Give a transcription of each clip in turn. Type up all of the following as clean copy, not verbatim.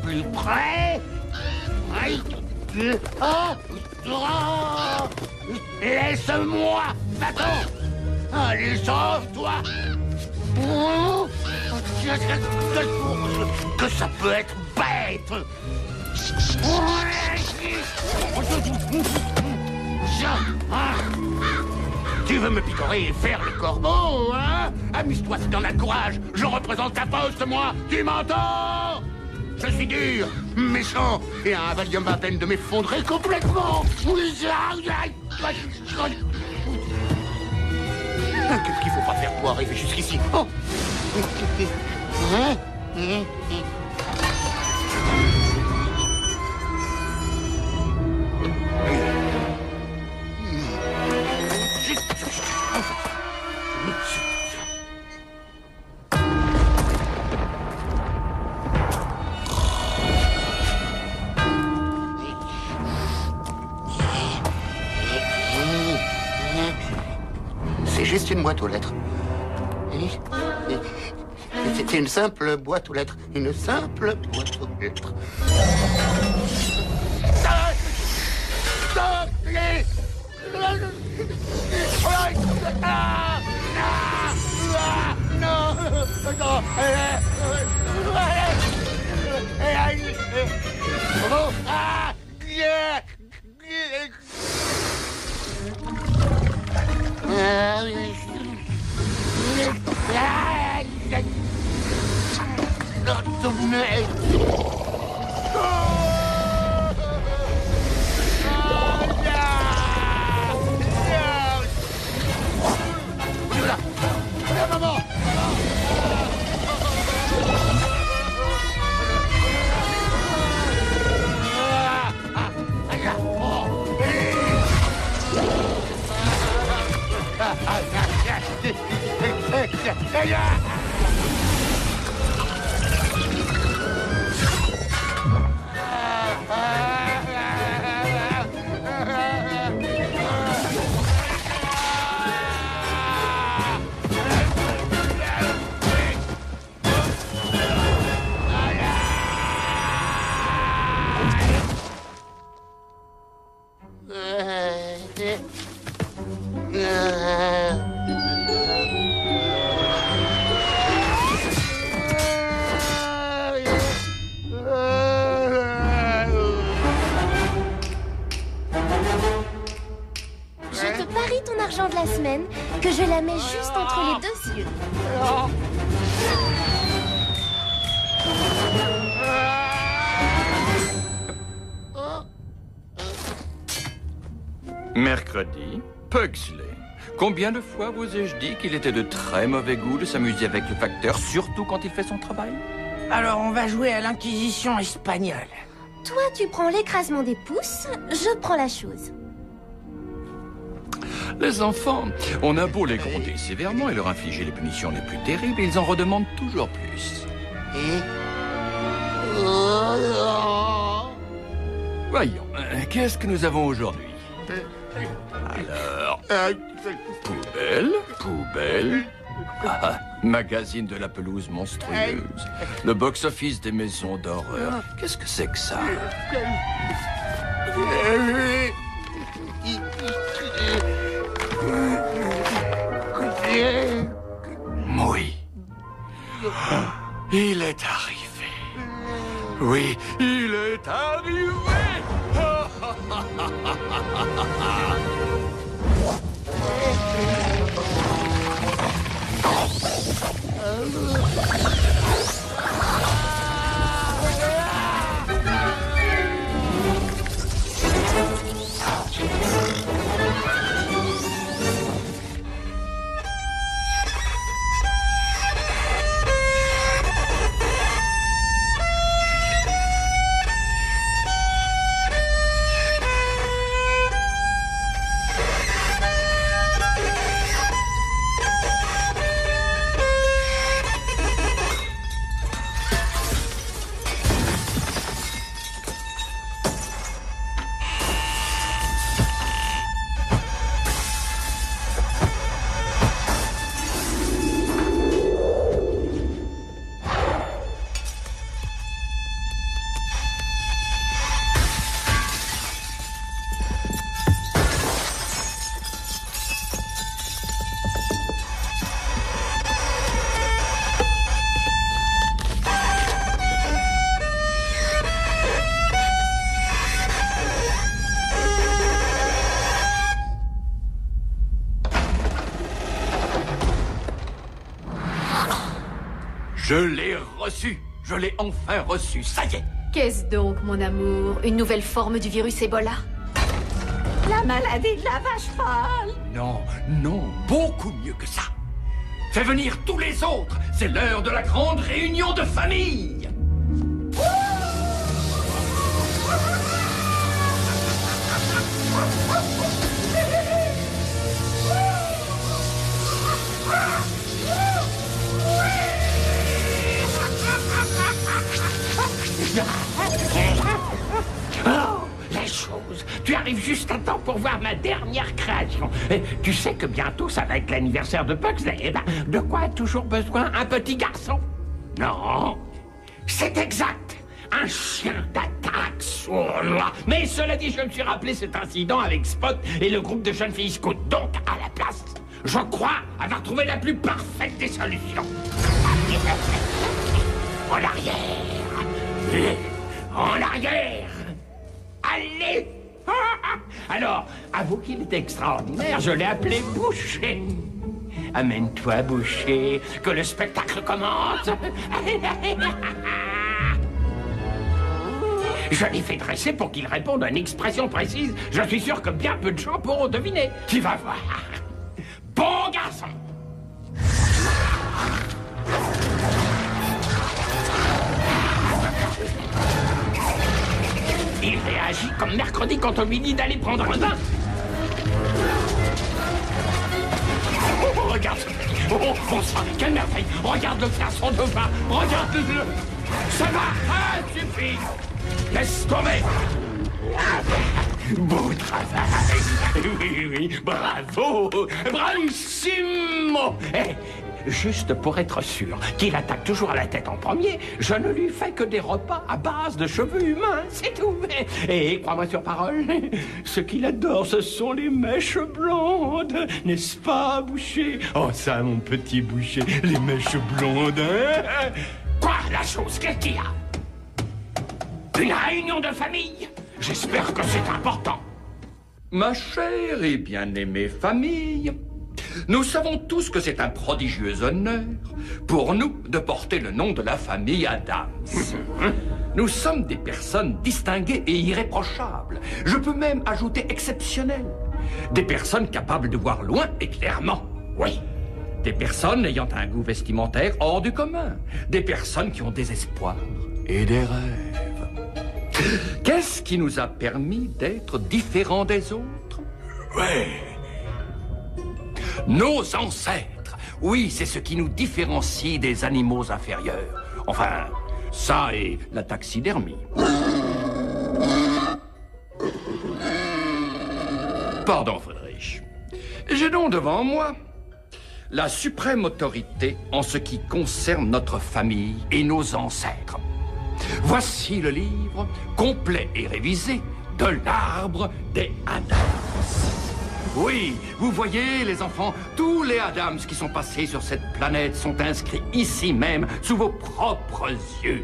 plus près. Laisse-moi, va-t'en. Allez, sauve-toi. Que ça peut être bête. Tu veux me picorer et faire le corbeau, hein? Amuse-toi si t'en as le courage. Je représente ta poste, moi. Tu m'entends? Je suis dur, méchant, et un Valium à peine de m'effondrer complètement. Qu'est-ce qu'il faut pas faire pour arriver jusqu'ici? Oh. C'est juste une boîte aux lettres. C'est une simple boîte aux lettres. Une simple boîte aux lettres. Stop-les! Je te parie ton argent de la semaine que je la mets juste entre les deux yeux. Mercredi, Pugsley. Combien de fois vous ai-je dit qu'il était de très mauvais goût de s'amuser avec le facteur, surtout quand il fait son travail? Alors on va jouer à l'Inquisition espagnole. Toi, tu prends l'écrasement des pouces, je prends la chose. Les enfants, on a beau les gronder sévèrement et leur infliger les punitions les plus terribles, ils en redemandent toujours plus. Voyons, qu'est-ce que nous avons aujourd'hui? Alors, poubelle, magazine de la pelouse monstrueuse, le box-office des maisons d'horreur. Qu'est-ce que c'est que ça? Oui. Il est arrivé. Oui, il est arrivé. Je l'ai reçu. Je l'ai enfin reçu. Ça y est. Qu'est-ce donc, mon amour? Une nouvelle forme du virus Ebola? La maladie de la vache folle. Non, non, beaucoup mieux que ça. Fais venir tous les autres. C'est l'heure de la grande réunion de famille. Oh, la chose. Tu arrives juste à temps pour voir ma dernière création. Et tu sais que bientôt, ça va être l'anniversaire de Pugsley. Eh ben, de quoi a toujours besoin un petit garçon? Non, c'est exact. Un chien d'attaque sournois. Mais cela dit, je me suis rappelé cet incident avec Spot et le groupe de jeunes filles scouts. Donc, à la place, je crois avoir trouvé la plus parfaite des solutions. En arrière. En arrière. Allez. Alors, avoue qu'il est extraordinaire. Je l'ai appelé Boucher. Amène-toi, Boucher, que le spectacle commence. Je l'ai fait dresser pour qu'il réponde à une expression précise. Je suis sûr que bien peu de gens pourront deviner. Tu vas voir. Bon garçon. Il réagit comme mercredi quand on lui dit d'aller prendre un bain. Oh, regarde ce petit. Oh, bon sang, quelle merveille. Regarde-le faire son dauphin. Regarde-le. Ça va. Ah, suffit. Laisse tomber. Beau travail. Oui, oui, bravo. Bravissimo. Juste pour être sûr qu'il attaque toujours à la tête en premier, je ne lui fais que des repas à base de cheveux humains, c'est tout. Et crois-moi sur parole, ce qu'il adore, ce sont les mèches blondes. N'est-ce pas, Boucher? Oh ça, mon petit Boucher, les mèches blondes, hein? Quoi, la chose, qu'est-ce qu'il y a? Une réunion de famille? J'espère que c'est important. Ma chère et bien-aimée famille, nous savons tous que c'est un prodigieux honneur pour nous de porter le nom de la famille Adams. Nous sommes des personnes distinguées et irréprochables. Je peux même ajouter exceptionnelles. Des personnes capables de voir loin et clairement. Oui. Des personnes ayant un goût vestimentaire hors du commun. Des personnes qui ont des espoirs et des rêves. Qu'est-ce qui nous a permis d'être différents des autres? Ouais. Nos ancêtres. Oui, c'est ce qui nous différencie des animaux inférieurs. Enfin, ça et la taxidermie. Pardon, Friedrich. J'ai donc devant moi la suprême autorité en ce qui concerne notre famille et nos ancêtres. Voici le livre, complet et révisé, de l'arbre des Adams. Oui, vous voyez, les enfants, tous les Adams qui sont passés sur cette planète sont inscrits ici même, sous vos propres yeux.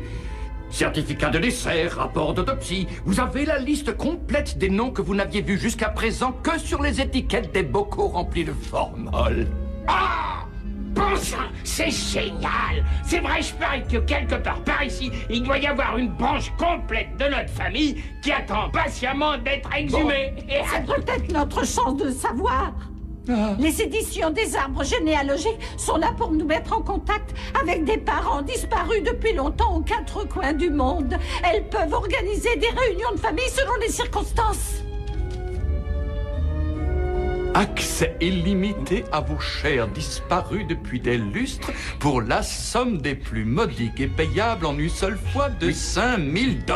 Certificat de décès, rapport d'autopsie, vous avez la liste complète des noms que vous n'aviez vus jusqu'à présent que sur les étiquettes des bocaux remplis de formol. Ah! Bon sang, c'est génial! C'est vrai, je parie que quelque part par ici, il doit y avoir une branche complète de notre famille qui attend patiemment d'être exhumée. Et C'est peut-être notre chance de savoir. Les éditions des arbres généalogiques sont là pour nous mettre en contact avec des parents disparus depuis longtemps aux quatre coins du monde. Elles peuvent organiser des réunions de famille selon les circonstances. Accès illimité à vos chers disparus depuis des lustres pour la somme des plus modiques et payable en une seule fois de 5000 $.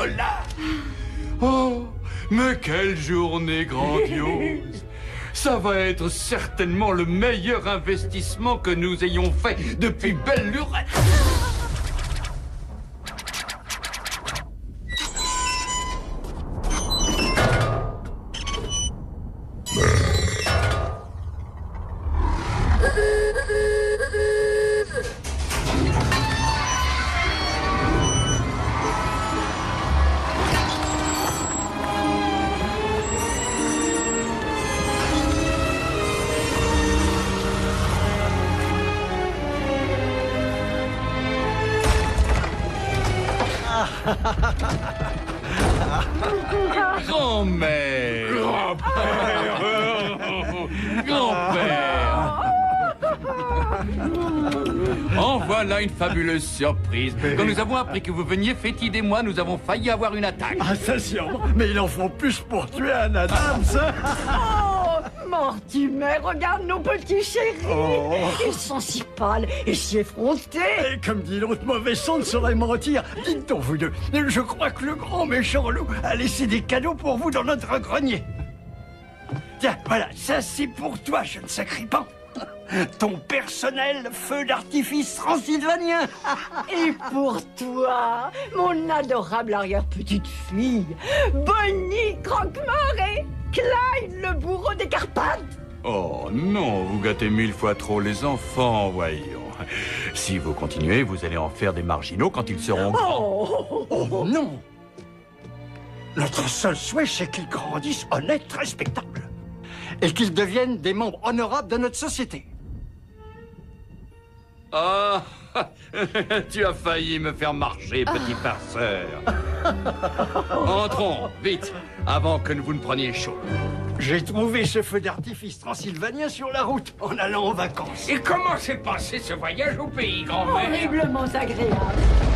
Oh, mais quelle journée grandiose! Ça va être certainement le meilleur investissement que nous ayons fait depuis belle lurette. Grand-mère. Grand-père. En voilà une fabuleuse surprise. Quand nous avons appris que vous veniez, Fétide et moi, nous avons failli avoir une attaque. Ah, ça sûrement. Mais il en faut plus pour tuer un Adams. Oh, Mortimer, regarde nos petits chéris. Oh. Ils sont si pâles et si effrontés. Et comme dit l'autre, mauvais son ne saurait mentir. Dites donc, vous deux, je crois que le grand méchant loup a laissé des cadeaux pour vous dans notre grenier. Tiens, voilà, ça c'est pour toi, jeune sacripant. Ton personnel feu d'artifice transylvanien. Et pour toi, mon adorable arrière-petite-fille, Bonnie Croque-Mort et Clyde, le bourreau des Carpates. Oh non, vous gâtez 1000 fois trop les enfants, voyons. Si vous continuez, vous allez en faire des marginaux quand ils seront grands. Oh non. Notre seul souhait, c'est qu'ils grandissent honnêtes, respectables. Et qu'ils deviennent des membres honorables de notre société. Ah, tu as failli me faire marcher, petit farceur. Entrons, vite, avant que vous ne preniez chaud. J'ai trouvé ce feu d'artifice transylvanien sur la route en allant en vacances. Et comment s'est passé ce voyage au pays, grand-mère? Horriblement agréable.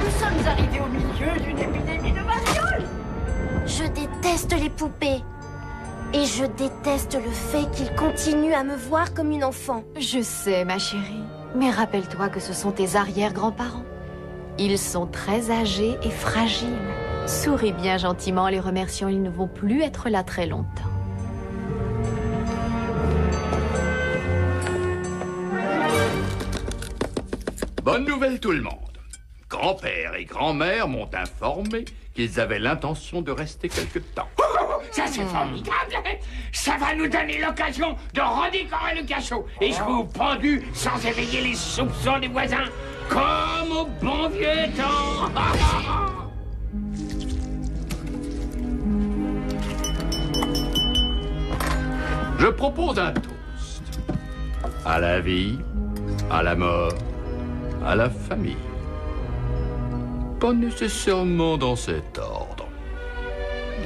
Nous sommes arrivés au milieu d'une épidémie de variole. Je déteste les poupées. Et je déteste le fait qu'ils continuent à me voir comme une enfant. Je sais, ma chérie. Mais rappelle-toi que ce sont tes arrière-grands-parents. Ils sont très âgés et fragiles. Souris bien gentiment en les remerciant, ils ne vont plus être là très longtemps. Bonne nouvelle tout le monde. Grand-père et grand-mère m'ont informé qu'ils avaient l'intention de rester quelque temps. Ça, c'est formidable. Ça va nous donner l'occasion de redécorer le cachot. Et je vous pendu sans éveiller les soupçons des voisins, comme au bon vieux temps. Je propose un toast. À la vie, à la mort, à la famille. Pas nécessairement dans cet ordre.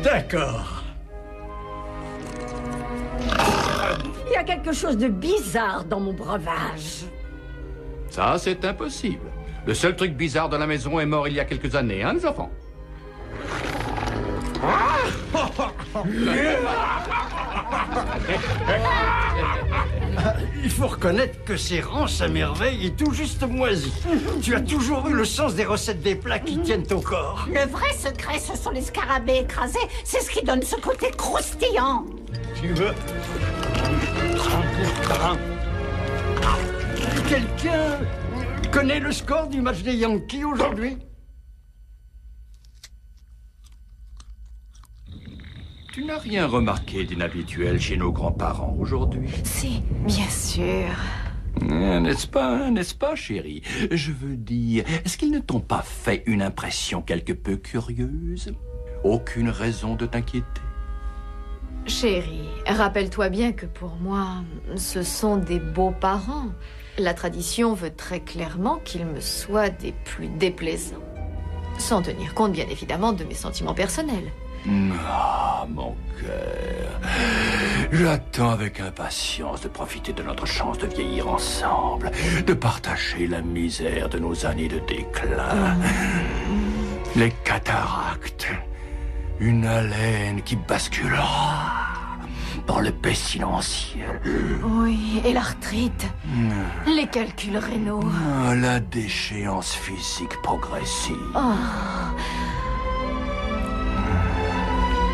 D'accord. Il y a quelque chose de bizarre dans mon breuvage. Ça, c'est impossible. Le seul truc bizarre de la maison est mort il y a quelques années, hein, les enfants? Il faut reconnaître que ces rances à merveille est tout juste moisi. Tu as toujours eu le sens des recettes des plats qui tiennent au corps. Le vrai secret, ce sont les scarabées écrasés. C'est ce qui donne ce côté croustillant. Tu veux? Quelqu'un connaît le score du match des Yankees aujourd'hui? Tu n'as rien remarqué d'inhabituel chez nos grands-parents aujourd'hui? Si, bien sûr. N'est-ce pas, chérie? Je veux dire, est-ce qu'ils ne t'ont pas fait une impression quelque peu curieuse? Aucune raison de t'inquiéter? Chérie, rappelle-toi bien que pour moi, ce sont des beaux-parents. La tradition veut très clairement qu'ils me soient des plus déplaisants. Sans tenir compte, bien évidemment, de mes sentiments personnels. Ah, mon cœur. J'attends avec impatience de profiter de notre chance de vieillir ensemble, de partager la misère de nos années de déclin. Les cataractes, une haleine qui basculera dans le pestilentiel. Oui, et l'arthrite, les calculs rénaux. La déchéance physique progressive.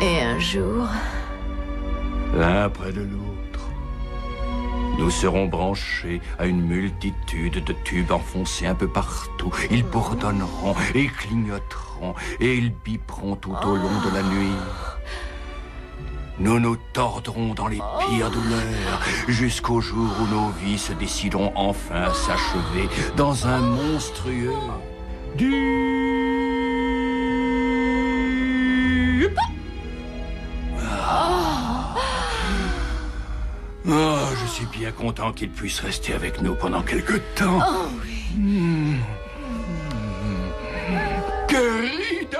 Et un jour... L'un près de l'autre, nous serons branchés à une multitude de tubes enfoncés un peu partout. Ils bourdonneront et clignoteront et ils biperont tout au long de la nuit. Nous nous tordrons dans les pires douleurs jusqu'au jour où nos vies se décideront enfin à s'achever dans un monstrueux Oh, je suis bien content qu'il puisse rester avec nous pendant quelque temps. Oh oui. Querida!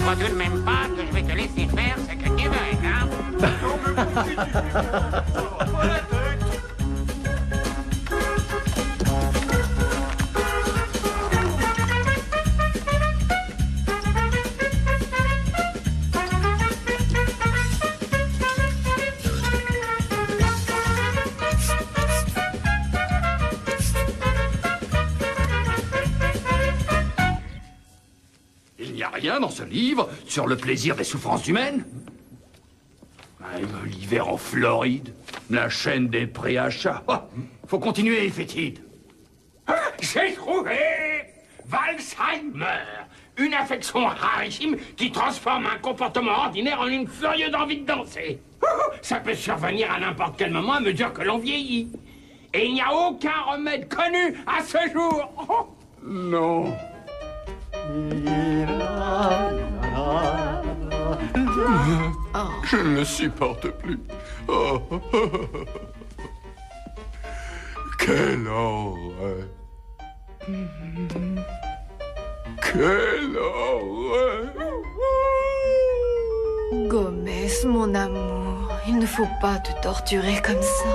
crois tout de même pas que je vais te laisser faire ce que tu veux, hein? Il n'y a rien dans ce livre sur le plaisir des souffrances humaines. Même l'hiver en Floride, la chaîne des préachats. Oh, faut continuer, fétide. J'ai trouvé Valsheimer, une affection rarissime qui transforme un comportement ordinaire en une furieuse envie de danser. Ça peut survenir à n'importe quel moment à mesure que l'on vieillit. Et il n'y a aucun remède connu à ce jour. Non. Je ne le supporte plus. Oh. Quelle horreur. Quelle horreur. Gomez, mon amour, il ne faut pas te torturer comme ça.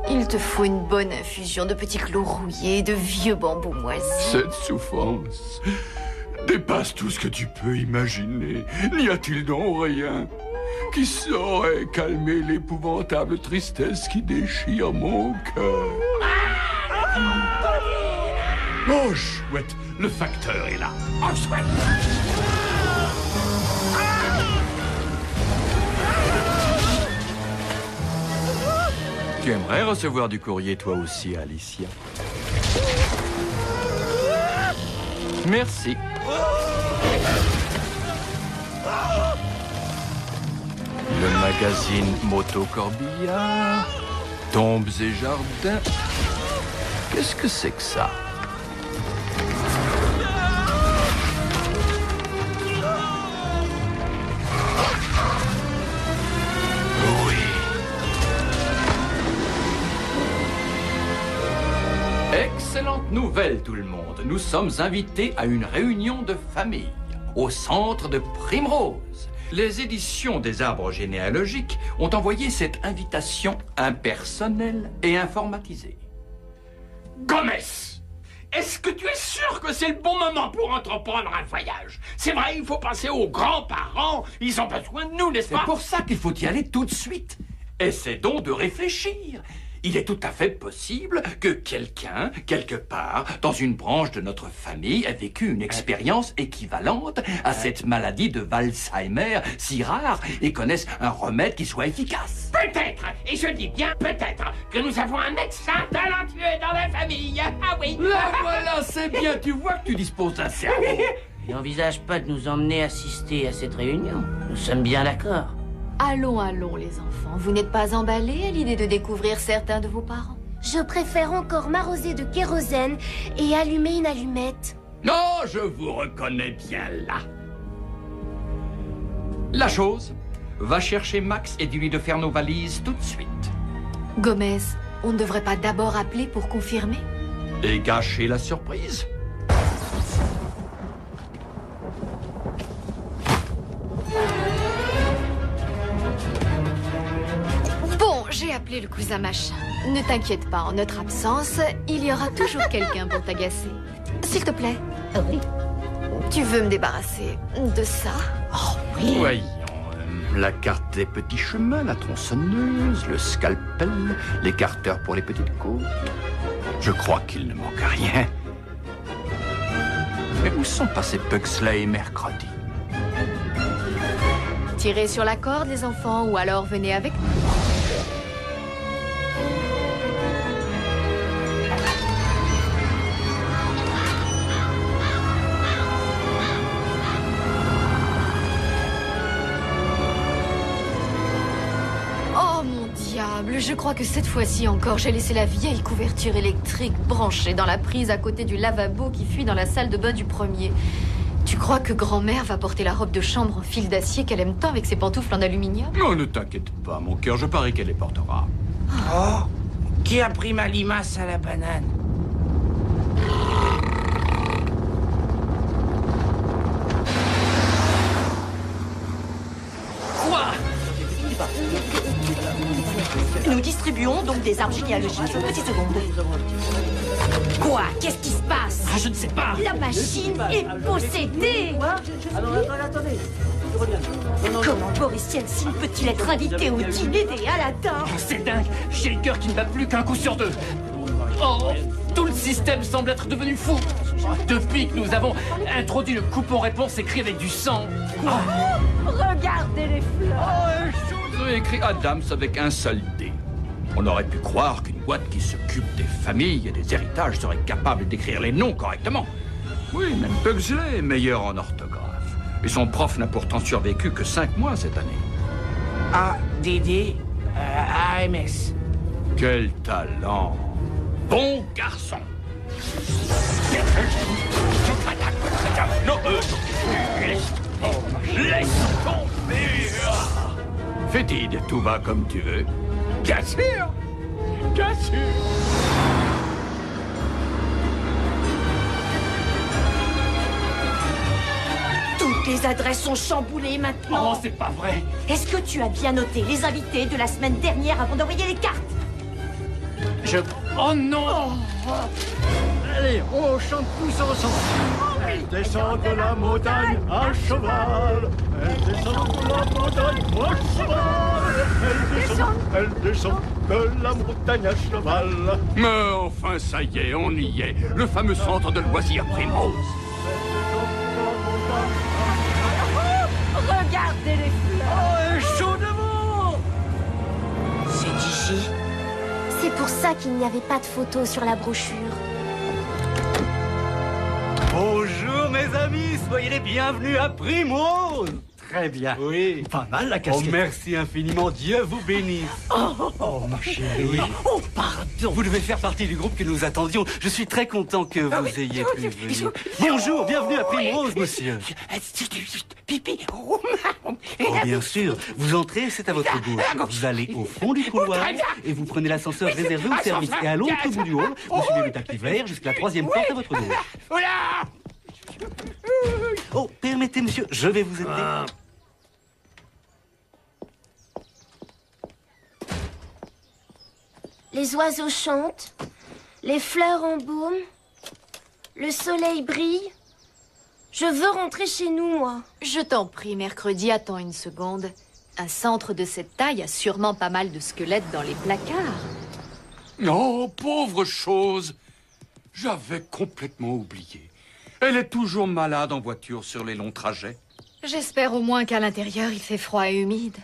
Il te faut une bonne infusion de petits clous rouillés et de vieux bambous moisis. Cette souffrance dépasse tout ce que tu peux imaginer. N'y a-t-il donc rien qui saurait calmer l'épouvantable tristesse qui déchire mon cœur? Oh, chouette, le facteur est là. Oh, chouette. Tu aimerais recevoir du courrier toi aussi, Alicia? Merci. Le magazine Moto Corbillard, Tombes et Jardins. Qu'est-ce que c'est que ça? Excellente nouvelle, tout le monde. Nous sommes invités à une réunion de famille au centre de Primrose. Les éditions des arbres généalogiques ont envoyé cette invitation impersonnelle et informatisée. Gomez, est-ce que tu es sûr que c'est le bon moment pour entreprendre un voyage? C'est vrai, il faut penser aux grands-parents. Ils ont besoin de nous, n'est-ce C'est pas? pour ça qu'il faut y aller tout de suite. Essaie donc de réfléchir. Il est tout à fait possible que quelqu'un, quelque part, dans une branche de notre famille, ait vécu une expérience équivalente à cette maladie de Valsheimer si rare et connaisse un remède qui soit efficace. Peut-être, et je dis bien peut-être, que nous avons un médecin talentueux dans la famille. Ah oui. Là, voilà, c'est bien. Tu vois que tu disposes d'un cerveau. Il n'envisage pas de nous emmener assister à cette réunion. Nous sommes bien d'accord. Allons, allons, les enfants. Vous n'êtes pas emballés à l'idée de découvrir certains de vos parents? Je préfère encore m'arroser de kérosène et allumer une allumette. Non, je vous reconnais bien là. La chose, va chercher Max et dis-lui de faire nos valises tout de suite. Gomez, on ne devrait pas d'abord appeler pour confirmer? Et gâcher la surprise. J'ai appelé le cousin machin. Ne t'inquiète pas, en notre absence, il y aura toujours quelqu'un pour t'agacer. S'il te plaît. Oui. Tu veux me débarrasser de ça? Oh oui. Voyons, la carte des petits chemins, la tronçonneuse, le scalpel, l'écarteur pour les petites côtes. Je crois qu'il ne manque rien. Mais où sont passés Pugsley et mercredi? Tirez sur la corde, les enfants, ou alors venez avec nous. Je crois que cette fois-ci encore, j'ai laissé la vieille couverture électrique branchée dans la prise à côté du lavabo qui fuit dans la salle de bain du premier. Tu crois que grand-mère va porter la robe de chambre en fil d'acier qu'elle aime tant avec ses pantoufles en aluminium? Non, ne t'inquiète pas, mon cœur, je parie qu'elle les portera. Oh, qui a pris ma limace à la banane? Tome des arbres généalogiques. Une petite seconde. Quoi? Qu'est-ce qui se passe? Ah, je ne sais pas. La machine est possédée. Alors, attendez. Comment Boris Yeltsin peut-il être invité au dîner des Aladins? C'est dingue. J'ai le cœur qui ne bat plus qu'un coup sur deux. Oh, tout le système semble être devenu fou. Depuis que nous avons introduit le coupon-réponse écrit avec du sang. Regardez les fleurs. Vous avez écrit Adams avec un seul D. On aurait pu croire qu'une boîte qui s'occupe des familles et des héritages serait capable d'écrire les noms correctement. Oui, même Pugsley est meilleur en orthographe. Et son prof n'a pourtant survécu que 5 mois cette année. ADD, AMS. Quel talent! Bon garçon! Non, laisse tomber! Fétide, tout va comme tu veux. Bien sûr! Bien sûr! Toutes les adresses sont chamboulées maintenant. Oh, c'est pas vrai. Est-ce que tu as bien noté les invités de la semaine dernière avant d'envoyer les cartes? Oh non! Allez, on chante tous ensemble. Elle descend de la montagne à cheval. Elle descend de la montagne à cheval. Elle descend de la montagne à cheval. Mais enfin, ça y est, on y est. Le fameux centre de loisirs Primrose. Regardez les fleurs. Oh, chaud devant. C'est ici. C'est pour ça qu'il n'y avait pas de photos sur la brochure. Bonjour mes amis, soyez les bienvenus à Primrose. Très bien. Oui. Pas mal la Oh, casquette. merci infiniment, Dieu vous bénisse. Oh, ma chérie. Oui. Oh, pardon. Vous devez faire partie du groupe que nous attendions. Je suis très content que vous ayez pu venir. Bonjour, bienvenue à Primrose, monsieur. Pipi. Oh, bien sûr. Vous entrez, c'est à votre gauche. Vous allez au fond du couloir et vous prenez l'ascenseur réservé au service. Et à l'autre bout du hall, vous suivez le tapis vert jusqu'à la 3e porte à votre gauche. Oh, permettez, monsieur, je vais vous aider. Les oiseaux chantent, les fleurs embaument, le soleil brille. Je veux rentrer chez nous, moi. Je t'en prie, mercredi, attends une seconde. Un centre de cette taille a sûrement pas mal de squelettes dans les placards. Oh, pauvre chose! J'avais complètement oublié. Elle est toujours malade en voiture sur les longs trajets. J'espère au moins qu'à l'intérieur, il fait froid et humide.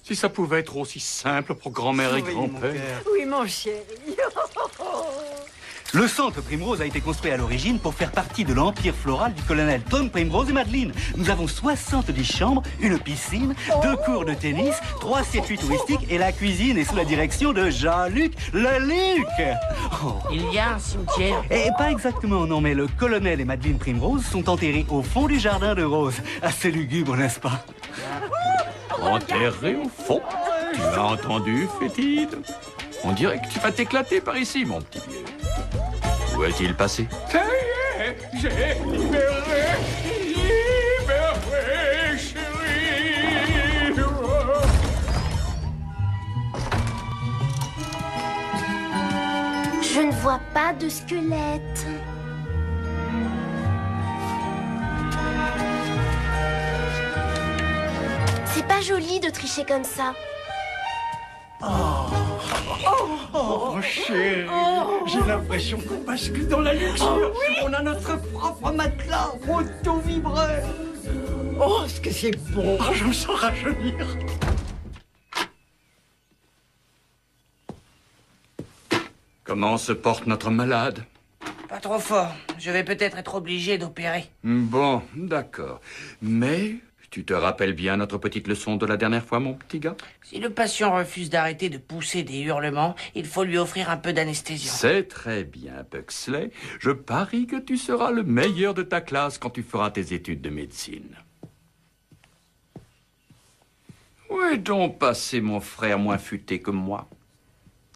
Si ça pouvait être aussi simple pour grand-mère et grand-père. Oui, mon chéri. Le centre Primrose a été construit à l'origine pour faire partie de l'empire floral du colonel Tom Primrose et Madeleine. Nous avons 70 chambres, une piscine, 2 cours de tennis, 3 circuits touristiques et la cuisine est sous la direction de Jean-Luc Leluc. Oh. Il y a un cimetière. Et pas exactement, non, mais le colonel et Madeleine Primrose sont enterrés au fond du jardin de Rose. Assez lugubre, n'est-ce pas? Enterré au fond. Tu as entendu, Fétide? On dirait que tu vas t'éclater par ici, mon petit vieux. Où est-il passé? Ça y est, j'ai libéré, chérie. Je ne vois pas de squelette. C'est pas joli de tricher comme ça. Oh, chérie, j'ai l'impression qu'on bascule dans la luxure. On a notre propre matelas, auto-vibreur. Oh, ce que c'est bon. Je me sens rajeunir. Comment se porte notre malade? Pas trop fort. Je vais peut-être être obligé d'opérer. Bon, d'accord. Mais tu te rappelles bien notre petite leçon de la dernière fois, mon petit gars? Si le patient refuse d'arrêter de pousser des hurlements, il faut lui offrir un peu d'anesthésie. C'est très bien, Pugsley. Je parie que tu seras le meilleur de ta classe quand tu feras tes études de médecine. Où est donc passé mon frère moins futé que moi?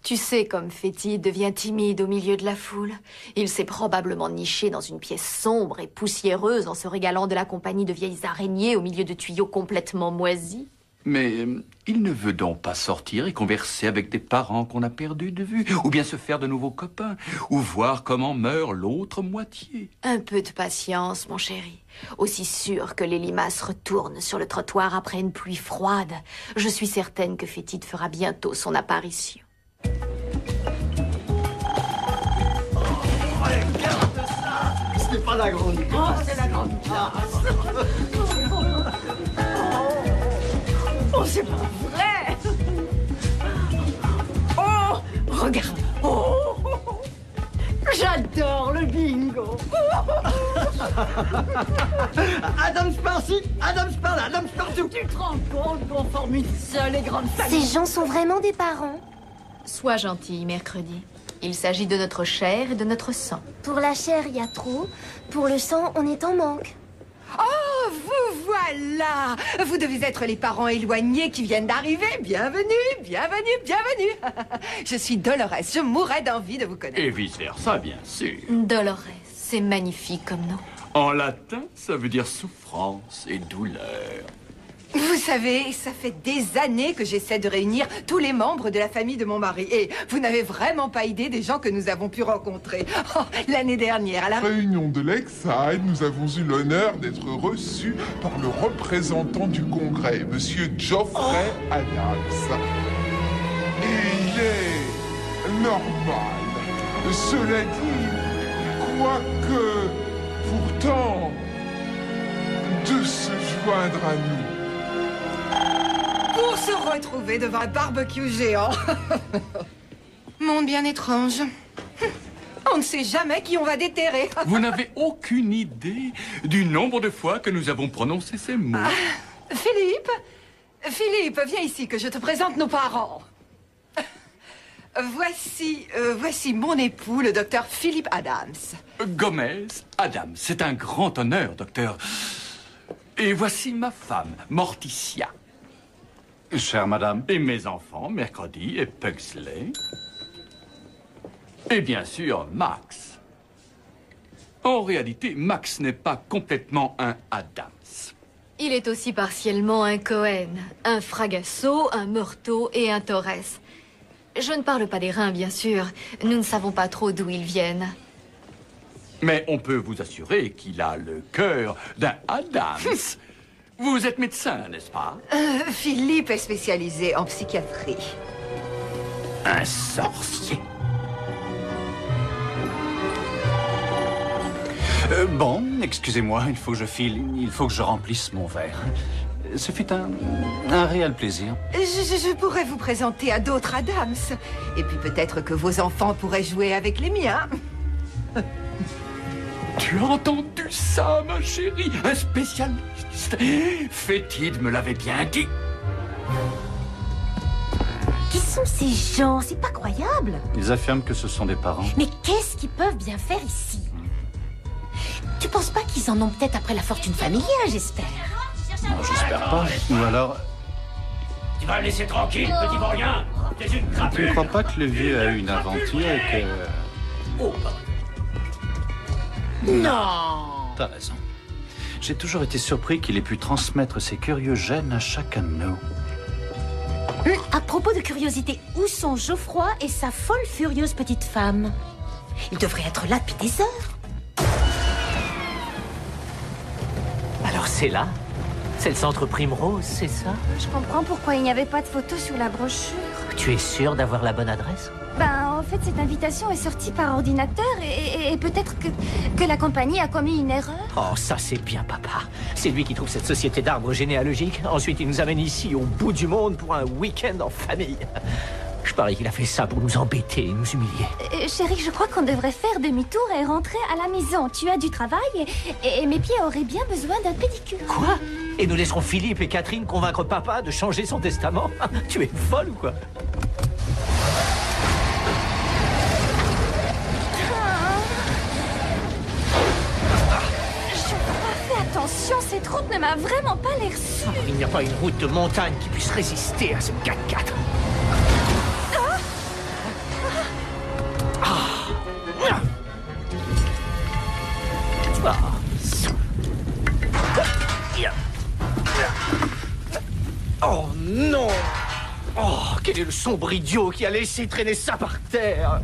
Tu sais comme Fétide devient timide au milieu de la foule. Il s'est probablement niché dans une pièce sombre et poussiéreuse en se régalant de la compagnie de vieilles araignées au milieu de tuyaux complètement moisis. Mais il ne veut donc pas sortir et converser avec des parents qu'on a perdus de vue, ou bien se faire de nouveaux copains, ou voir comment meurt l'autre moitié. Un peu de patience, mon chéri. Aussi sûr que les limaces retournent sur le trottoir après une pluie froide, je suis certaine que Fétide fera bientôt son apparition. Regarde ça! Ce n'est pas la grande classe, c'est la grande classe! Oh, c'est pas vrai! Oh, regarde! Oh, j'adore le bingo! Adams par-ci, Adams par-là, Adams partout! Tu te rends compte qu'on forme une seule et grande famille? Ces gens sont vraiment des parents. Sois gentil, mercredi. Il s'agit de notre chair et de notre sang. Pour la chair, il y a trop. Pour le sang, on est en manque. Oh, vous voilà! Vous devez être les parents éloignés qui viennent d'arriver. Bienvenue, bienvenue, bienvenue! Je suis Dolores, je mourrais d'envie de vous connaître. Et vice-versa, bien sûr. Dolores, c'est magnifique comme nom. En latin, ça veut dire souffrance et douleur. Vous savez, ça fait des années que j'essaie de réunir tous les membres de la famille de mon mari. Et vous n'avez vraiment pas idée des gens que nous avons pu rencontrer. Oh, l'année dernière, à la réunion de Lakeside, nous avons eu l'honneur d'être reçus par le représentant du Congrès, Monsieur Geoffrey Adams. Il est normal. Cela dit, quoique pourtant de se joindre à nous. Pour se retrouver devant un barbecue géant. Monde bien étrange. On ne sait jamais qui on va déterrer. Vous n'avez aucune idée du nombre de fois que nous avons prononcé ces mots. Philippe, viens ici que je te présente nos parents. Voici mon époux, le docteur Philippe Adams. Gomez Adams, c'est un grand honneur, docteur. Et voici ma femme, Morticia. Chère madame. Et mes enfants, Mercredi et Pugsley. Et bien sûr, Max. En réalité, Max n'est pas complètement un Adams. Il est aussi partiellement un Cohen, un Fragasso, un Meurtaud et un Torres. Je ne parle pas des reins, bien sûr. Nous ne savons pas trop d'où ils viennent. Mais on peut vous assurer qu'il a le cœur d'un Adams. Vous êtes médecin, n'est-ce pas? Philippe est spécialisé en psychiatrie. Un sorcier. Bon, excusez-moi, il faut que je file, il faut que je remplisse mon verre. Ce fut un réel plaisir. Je pourrais vous présenter à d'autres Adams. Et puis peut-être que vos enfants pourraient jouer avec les miens. Tu as entendu ça, ma chérie? Un spécialiste. Fétide me l'avait bien dit. Qui sont ces gens? C'est pas croyable. Ils affirment que ce sont des parents. Mais qu'est-ce qu'ils peuvent bien faire ici? Tu penses pas qu'ils en ont peut-être après la fortune familiale, j'espère? Non, j'espère pas. Ou alors... Tu vas me laisser tranquille, petit vaurien. T'es une crapule. Tu ne crois pas que le vieux a eu une aventure et que... Oh, non. T'as raison. J'ai toujours été surpris qu'il ait pu transmettre ses curieux gènes à chacun de nous. À propos de curiosité, où sont Geoffroy et sa folle furieuse petite femme? Ils devraient être là depuis des heures. Alors c'est là? C'est le centre Primrose, c'est ça? Je comprends pourquoi il n'y avait pas de photo sur la brochure. Tu es sûr d'avoir la bonne adresse? Ben, en fait, cette invitation est sortie par ordinateur et peut-être que la compagnie a commis une erreur. Oh, ça c'est bien, papa. C'est lui qui trouve cette société d'arbres généalogiques. Ensuite, il nous amène ici, au bout du monde, pour un week-end en famille. Je parie qu'il a fait ça pour nous embêter et nous humilier. Chérie, je crois qu'on devrait faire demi-tour et rentrer à la maison. Tu as du travail et mes pieds auraient bien besoin d'un pédicure. Quoi? Et nous laisserons Philippe et Catherine convaincre papa de changer son testament? Tu es folle ou quoi? Attention, cette route ne m'a vraiment pas l'air sûre. Il n'y a pas une route de montagne qui puisse résister à ce 4x4. Oh non! Oh, quel est le sombre idiot qui a laissé traîner ça par terre?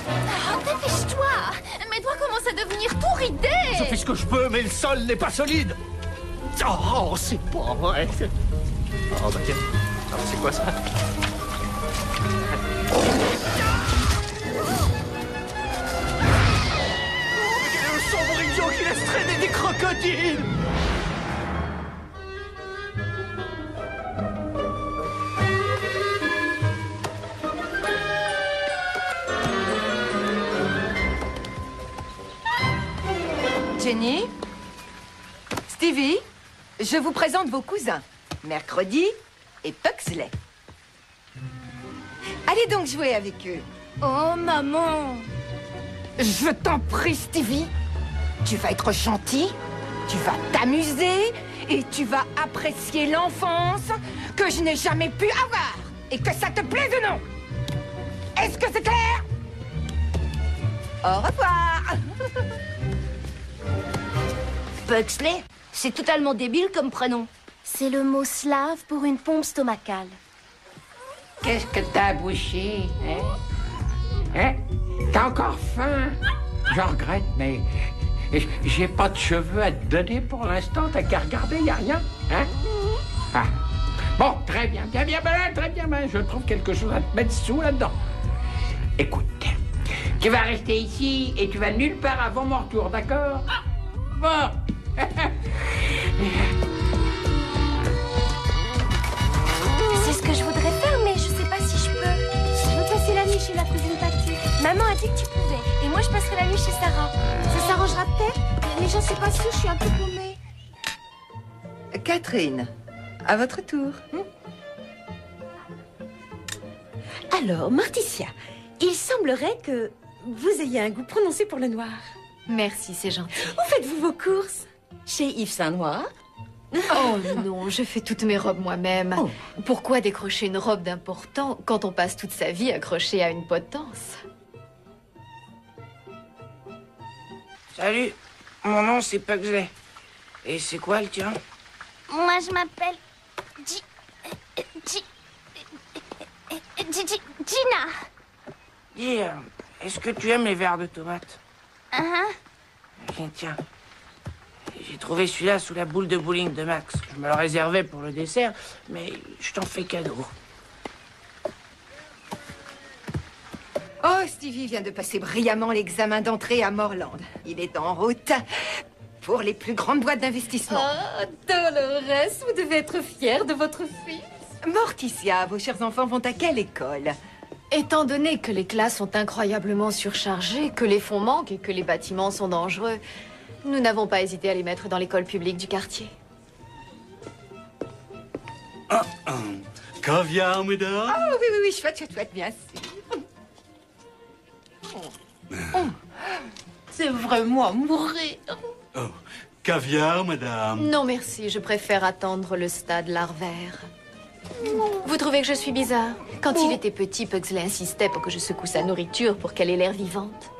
Oh, dépêche-toi! Mes doigts commencent à devenir tout ridés! Je fais ce que je peux, mais le sol n'est pas solide! Oh, c'est pas vrai! Oh, bah tiens, alors, c'est quoi ça? Sombre idiot qui laisse traîner des crocodiles! Jenny? Stevie? Je vous présente vos cousins, Mercredi et Pugsley. Allez donc jouer avec eux. Oh, maman! Je t'en prie, Stevie. Tu vas être gentil, tu vas t'amuser et tu vas apprécier l'enfance que je n'ai jamais pu avoir. Et que ça te plaise ou non. Est-ce que c'est clair? Au revoir. Pugsley, c'est totalement débile comme prénom. C'est le mot slave pour une pompe stomacale. Qu'est-ce que t'as bouché, hein? T'as encore faim? Je regrette, mais j'ai pas de cheveux à te donner pour l'instant. T'as qu'à regarder, y a rien, hein? Ah. Bon, très bien, très bien, je trouve quelque chose à te mettre sous là-dedans. Écoute, tu vas rester ici et tu vas nulle part avant mon retour, d'accord? Bon. C'est ce que je voudrais faire, mais je sais pas si je peux. Je veux passer la nuit chez la cousine Patty. Maman a dit que tu pouvais. Et moi, je passerai la nuit chez Sarah. Ça s'arrangera peut-être, mais j'en suis pas sûre, je suis un peu paumée. Catherine, à votre tour. Alors, Morticia, il semblerait que vous ayez un goût prononcé pour le noir. Merci, c'est gentil. Où faites-vous vos courses? Chez Yves Saint Noir? Oh non, je fais toutes mes robes moi-même. Oh. Pourquoi décrocher une robe d'important quand on passe toute sa vie accroché à une potence? Salut, mon nom c'est Pugsley. Et c'est quoi le tien? Moi, je m'appelle... Gina. Dis, est-ce que tu aimes les verres de tomates? Tiens. J'ai trouvé celui-là sous la boule de bowling de Max. Je me le réservais pour le dessert, mais je t'en fais cadeau. Oh, Stevie vient de passer brillamment l'examen d'entrée à Morland. Il est en route pour les plus grandes boîtes d'investissement. Oh, Dolores, vous devez être fière de votre fils. Morticia, vos chers enfants vont à quelle école? Étant donné que les classes sont incroyablement surchargées, que les fonds manquent et que les bâtiments sont dangereux, nous n'avons pas hésité à les mettre dans l'école publique du quartier. Caviar, mesdames? Ah oui, chouette, bien sûr. C'est vraiment mourir. Oh, caviar, madame? Non, merci, je préfère attendre le stade larvaire. Vous trouvez que je suis bizarre? Quand il était petit, Pugsley insistait pour que je secoue sa nourriture pour qu'elle ait l'air vivante.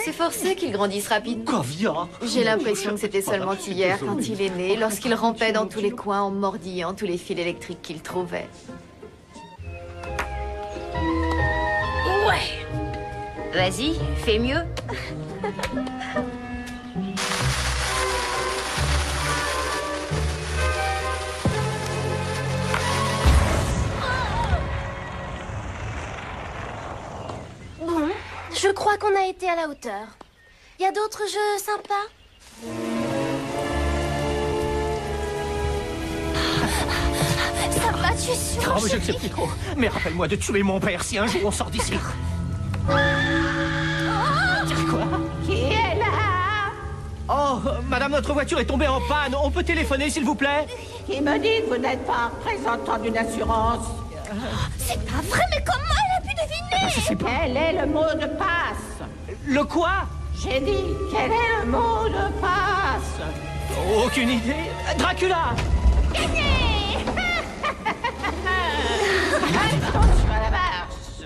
C'est forcé qu'il grandisse rapidement. Caviar? J'ai l'impression que c'était seulement hier, quand il est né, lorsqu'il rampait dans tous les coins en mordillant tous les fils électriques qu'il trouvait. Ouais. Vas-y, fais mieux. Bon, je crois qu'on a été à la hauteur. Il y a d'autres jeux sympas? Ça va, tu es sûr? Oh, mais je ne sais plus trop. Mais rappelle-moi de tuer mon père si un jour on sort d'ici. Quoi? Qui est là? Oh, madame, notre voiture est tombée en panne. On peut téléphoner, s'il vous plaît? Qui me dit que vous n'êtes pas un représentant d'une assurance? C'est pas vrai, mais comment elle a pu deviner? Je sais pas. Quel est le mot de passe? Le quoi? J'ai dit, quel est le mot de passe? Aucune idée. Dracula! Gagné! Attention à la marche!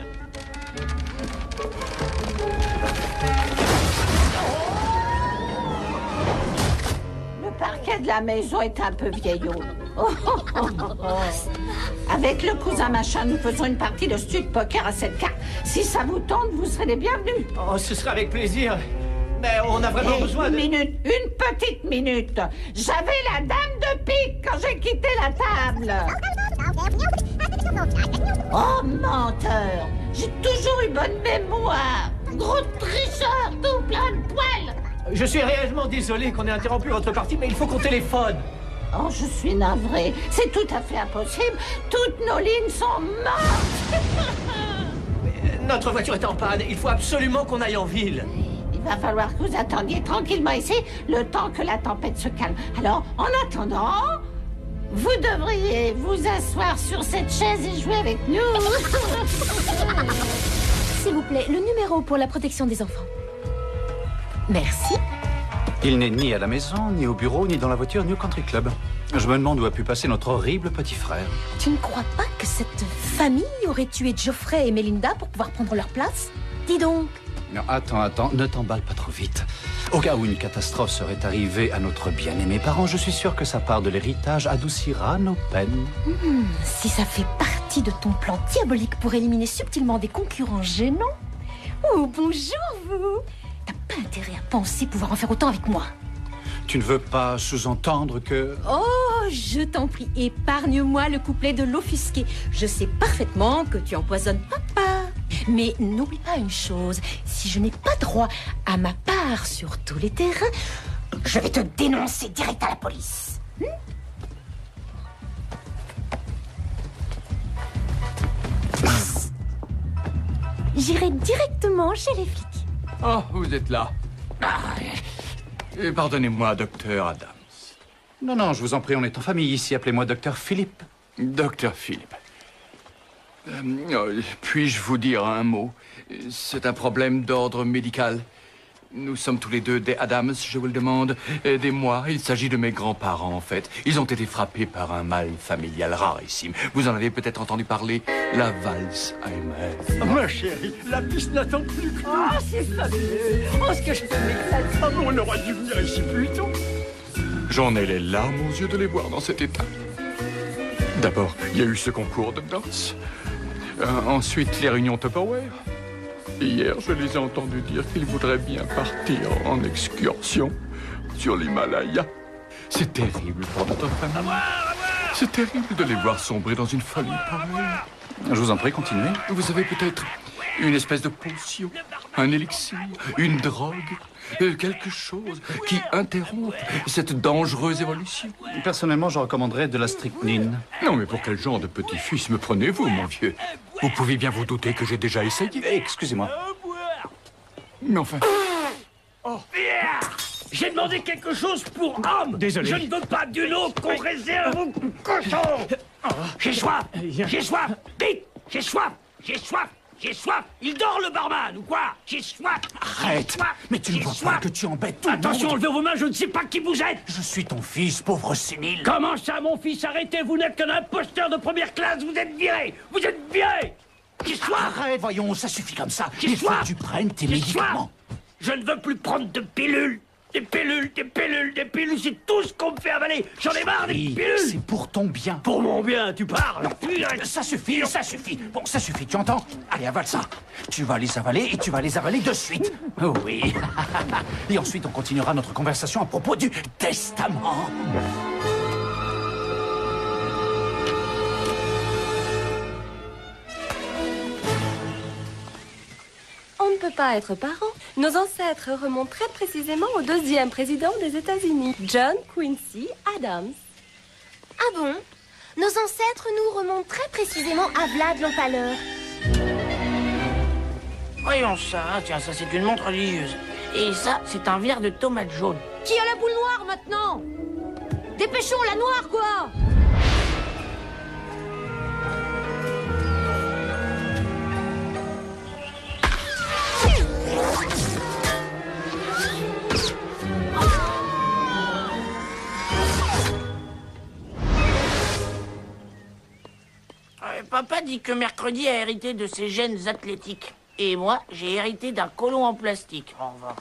la maison est un peu vieillot. Avec le cousin machin, nous faisons une partie de stud poker à 7 cartes. Si ça vous tente, vous serez les bienvenus. Oh, ce sera avec plaisir. Mais on a vraiment besoin de... Une petite minute. J'avais la dame de pique quand j'ai quitté la table. Oh, menteur. J'ai toujours eu bonne mémoire. Gros tricheur, tout plein de poils. Je suis réellement désolé qu'on ait interrompu votre partie, mais il faut qu'on téléphone. Oh, je suis navrée. C'est tout à fait impossible. Toutes nos lignes sont mortes. Notre voiture est en panne. Il faut absolument qu'on aille en ville. Il va falloir que vous attendiez tranquillement ici le temps que la tempête se calme. Alors, en attendant, vous devriez vous asseoir sur cette chaise et jouer avec nous. S'il vous plaît, le numéro pour la protection des enfants. Merci. Il n'est ni à la maison, ni au bureau, ni dans la voiture, ni au country club. Je me demande où a pu passer notre horrible petit frère. Tu ne crois pas que cette famille aurait tué Geoffrey et Melinda pour pouvoir prendre leur place? Dis donc. Non, attends, ne t'emballe pas trop vite. Au cas où une catastrophe serait arrivée à notre bien-aimé parent, je suis sûr que sa part de l'héritage adoucira nos peines. Si ça fait partie de ton plan diabolique pour éliminer subtilement des concurrents gênants. Oh, bonjour, vous. T'as pas intérêt à penser pouvoir en faire autant avec moi. Tu ne veux pas sous-entendre que... Oh, je t'en prie, épargne-moi le couplet de l'offusqué. Je sais parfaitement que tu empoisonnes papa. Mais n'oublie pas une chose, si je n'ai pas droit à ma part sur tous les terrains, je vais te dénoncer direct à la police. J'irai directement chez les flics. Oh, vous êtes là. Pardonnez-moi, docteur Adams. Non, je vous en prie, on est en famille ici. Appelez-moi docteur Philippe. Docteur Philippe. Puis-je vous dire un mot? C'est un problème d'ordre médical. Nous sommes tous les deux des Adams, je vous le demande. Aidez-moi, il s'agit de mes grands-parents, en fait. Ils ont été frappés par un mal familial rarissime. Vous en avez peut-être entendu parler, la Valsheimer. Ma chérie, la piste n'attend plus que... Oh, c'est fabuleux. Oh, ce que je suis éclatée. Ah, mais on aurait dû venir ici plus tôt. J'en ai les larmes aux yeux de les voir dans cet état. D'abord, il y a eu ce concours de danse. Ensuite, les réunions Tupperware. Hier, je les ai entendus dire qu'ils voudraient bien partir en excursion sur l'Himalaya. C'est terrible pour notre famille. C'est terrible de les voir sombrer dans une folie pareille. Je vous en prie, continuez. Vous avez peut-être une espèce de potion, un élixir, une drogue, quelque chose qui interrompt cette dangereuse évolution. Personnellement, je recommanderais de la strychnine. Non, mais pour quel genre de petit-fils me prenez-vous, mon vieux? Vous pouvez bien vous douter que j'ai déjà essayé. Excusez-moi. Mais enfin... Oh. J'ai demandé quelque chose pour homme. Désolé. Je ne veux pas d'une eau qu'on réserve aux cochons. J'ai soif. J'ai soif. Vite. J'ai soif. J'ai soif. J'ai soif. Il dort le barman ou quoi? J'ai soif. Arrête. Mais tu ne vois pas que tu embêtes tout le monde. Attention, enlevez vos mains, je ne sais pas qui vous êtes. Je suis ton fils, pauvre sénile. Comment ça, mon fils? Arrêtez, vous n'êtes qu'un imposteur de première classe. Vous êtes viré. Vous êtes viré. J'ai soif. Arrête, voyons, ça suffit comme ça. J'ai Il faut soif. que tu prennes tes J'ai médicaments. soif. Je ne veux plus prendre de pilules. Des pilules, des pilules, des pilules, c'est tout ce qu'on me fait avaler. J'en ai marre des pilules. C'est pour ton bien. Pour mon bien, tu parles. Ça suffit, ça suffit. Bon, ça suffit, tu entends? Allez, avale ça. Tu vas les avaler et tu vas les avaler de suite. Oh oui. Et ensuite, on continuera notre conversation à propos du testament. On ne peut pas être parents. Nos ancêtres remontent très précisément au 2e président des États-Unis, John Quincy Adams. Ah bon? Nos ancêtres nous remontent très précisément à Vlad l'Empaleur. Voyons ça, tiens, ça c'est une montre religieuse. Et ça, c'est un verre de tomate jaune. Qui a la boule noire maintenant? Dépêchons, la noire, quoi! Papa dit que mercredi a hérité de ses gènes athlétiques. Et moi, j'ai hérité d'un côlon en plastique, en revanche.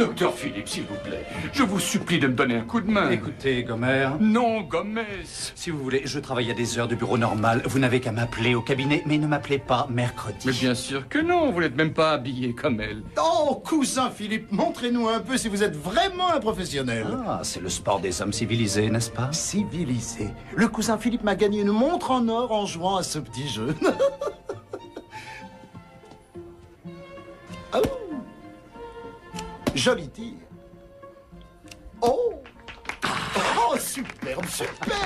Docteur Philippe, s'il vous plaît, je vous supplie de me donner un coup de main. Écoutez, Gomer. Non, Gomez. Si vous voulez, je travaille à des heures de bureau normal. Vous n'avez qu'à m'appeler au cabinet, mais ne m'appelez pas mercredi. Mais bien sûr que non, vous n'êtes même pas habillé comme elle. Oh, cousin Philippe, montrez-nous un peu si vous êtes vraiment un professionnel. Ah, c'est le sport des hommes civilisés, n'est-ce pas? Civilisé. Le cousin Philippe m'a gagné une montre en or en jouant à ce petit jeu. Oh. Joli tir. Oh. Oh, superbe, superbe.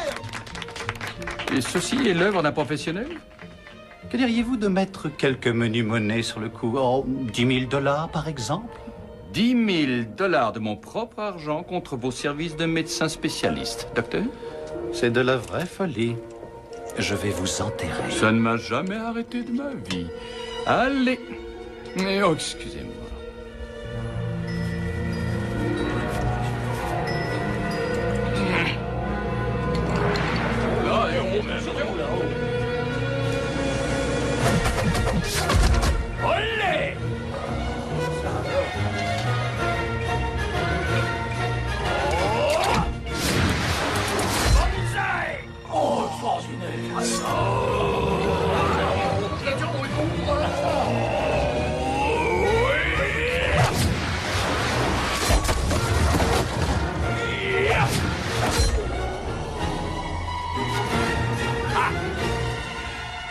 Et ceci est l'œuvre d'un professionnel? Que diriez-vous de mettre quelques menus monnaies sur le coup? Oh, 10 000 $ par exemple? 10 000 $ de mon propre argent contre vos services de médecin spécialiste, docteur? C'est de la vraie folie. Je vais vous enterrer. Ça ne m'a jamais arrêté de ma vie. Allez. Mais oh, excusez-moi. Là, et on là-haut. Olé! Oh, extraordinaire!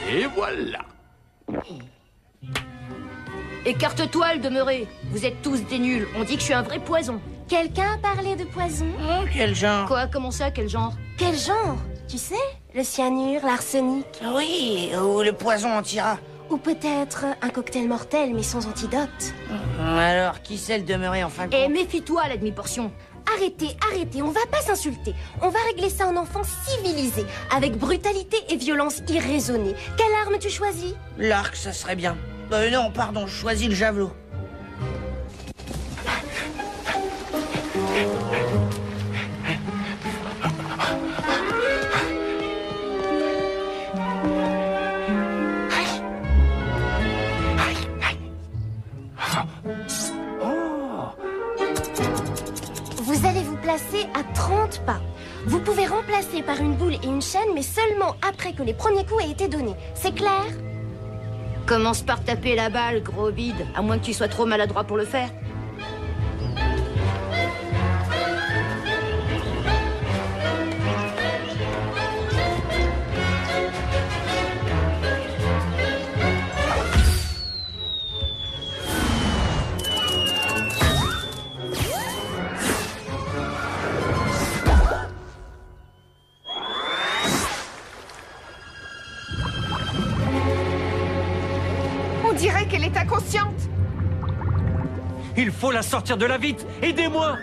Et voilà. Écarte-toi, le demeuré. Vous êtes tous des nuls. On dit que je suis un vrai poison. Quelqu'un a parlé de poison? Oh, quel genre? Quoi? Comment ça? Quel genre? Quel genre? Tu sais, le cyanure, l'arsenic. Oui, ou le poison anti-rat. Ou peut-être un cocktail mortel, mais sans antidote. Alors, qui c'est le demeuré en fin de compte? Et méfie-toi à la demi-portion. Arrêtez, arrêtez, on va pas s'insulter. On va régler ça en enfant civilisé, avec brutalité et violence irraisonnée. Quelle arme tu choisis? L'arc, ça serait bien. Non, pardon, je choisis le javelot. Vous allez vous placer à 30 pas. Vous pouvez remplacer par une boule et une chaîne, mais seulement après que les premiers coups aient été donnés. C'est clair? Commence par taper la balle, gros bide, à moins que tu sois trop maladroit pour le faire. On dirait qu'elle est inconsciente. Il faut la sortir de là vite. Aidez-moi.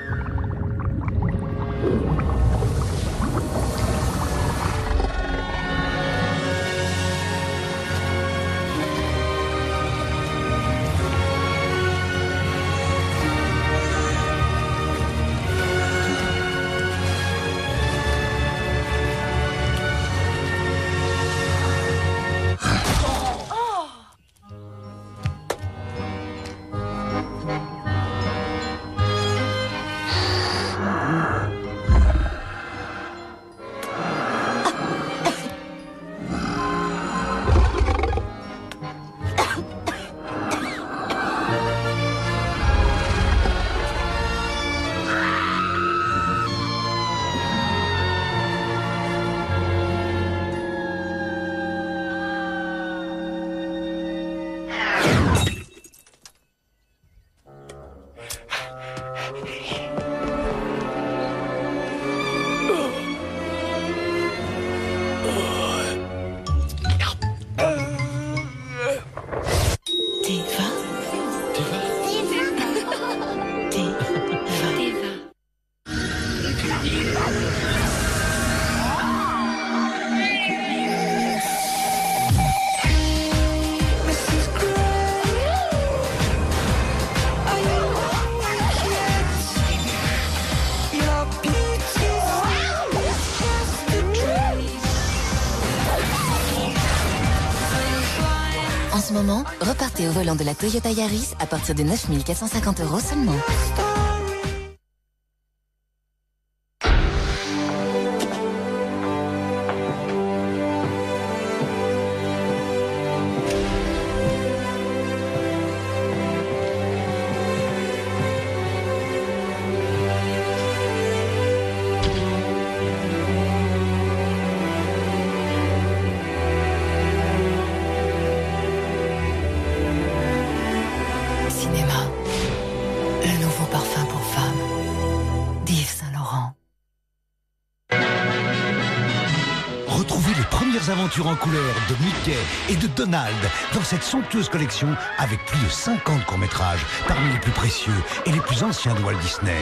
En ce moment, repartez au volant de la Toyota Yaris à partir de 9 450 € seulement. Retrouvez les premières aventures en couleur de Mickey et de Donald dans cette somptueuse collection avec plus de 50 courts-métrages parmi les plus précieux et les plus anciens de Walt Disney.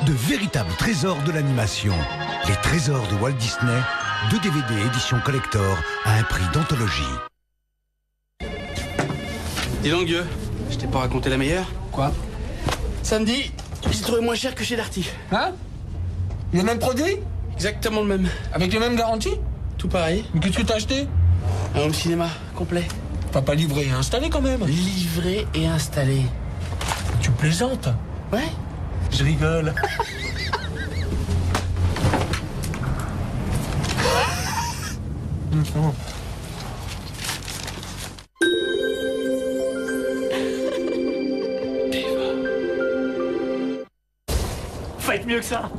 De véritables trésors de l'animation. Les trésors de Walt Disney, 2 DVD édition collector à un prix d'anthologie. Dis donc, Gueux, je t'ai pas raconté la meilleure? Quoi? Samedi, j'ai trouvé moins cher que chez Darty. Hein? Le même produit? Exactement le même. Avec les mêmes garanties? Tout pareil. Mais qu'est-ce que t'as acheté? Un home cinéma complet. Pas livré et installé quand même. Livré et installé. Tu plaisantes? Ouais. Je rigole. Faites mieux que ça.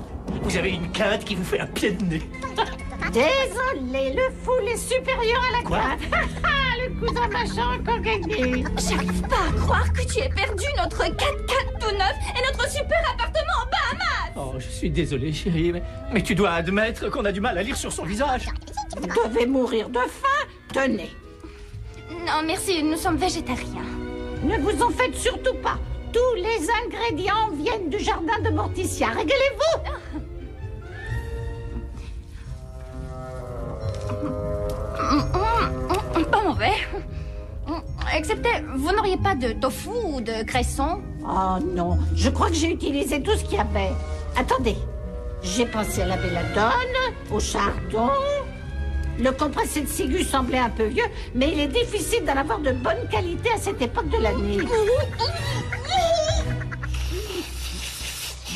Vous avez une quinte qui vous fait un pied de nez. Désolé, le foule est supérieur à la quinte. Le cousin machin a encore gagné. J'arrive pas à croire que tu aies perdu notre 4x4 tout neuf et notre super appartement en Bahamas. Oh, je suis désolé, chérie, mais tu dois admettre qu'on a du mal à lire sur son visage. Vous devez mourir de faim. Tenez. Non, merci, nous sommes végétariens. Ne vous en faites surtout pas. Tous les ingrédients viennent du jardin de Morticia. Régalez-vous. Pas mauvais. Excepté, vous n'auriez pas de tofu ou de cresson? Oh non, je crois que j'ai utilisé tout ce qu'il y avait. Attendez, j'ai pensé à la belladone, au chardon. Le compressé de ciguë semblait un peu vieux, mais il est difficile d'en avoir de bonne qualité à cette époque de l'année.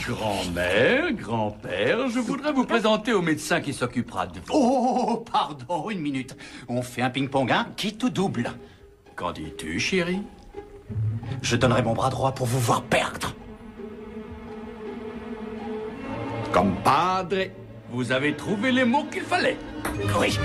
Grand-mère, grand-père, je voudrais vous présenter au médecin qui s'occupera de vous. Oh, pardon, une minute. On fait un ping-pong, hein? Quitte ou double? Qu'en dis-tu, chérie? Je donnerai mon bras droit pour vous voir perdre. Compadre, vous avez trouvé les mots qu'il fallait. Oui.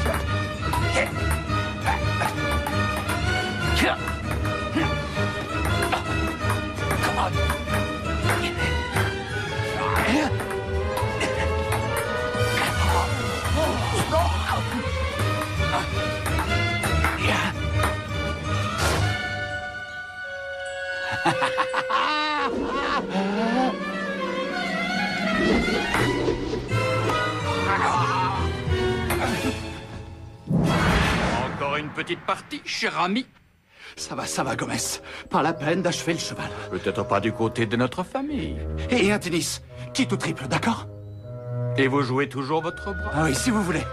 Encore une petite partie, cher ami. Ça va, Gomez. Pas la peine d'achever le cheval. Peut-être pas du côté de notre famille. Et un tennis. Quitte ou triple, d'accord? Et vous jouez toujours votre bras? Ah oui, si vous voulez.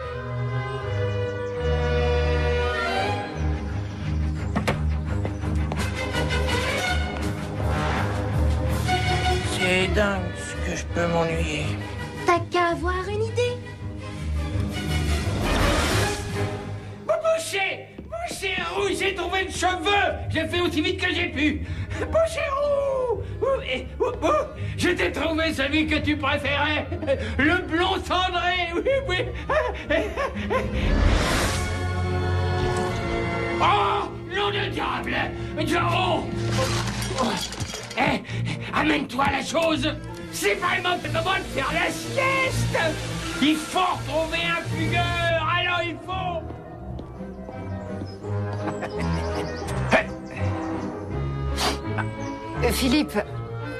C'est dingue ce que je peux m'ennuyer. T'as qu'à avoir une idée. Boucher-Roux, j'ai trouvé le cheveu. J'ai fait aussi vite que j'ai pu. Boucher-Roux, je t'ai trouvé celui que tu préférais. Le blond cendré, oui. Oh, nom de diable. Joe. Amène-toi la chose. C'est vraiment le moment de faire la sieste. Il faut retrouver un fugueur. Alors il faut... Philippe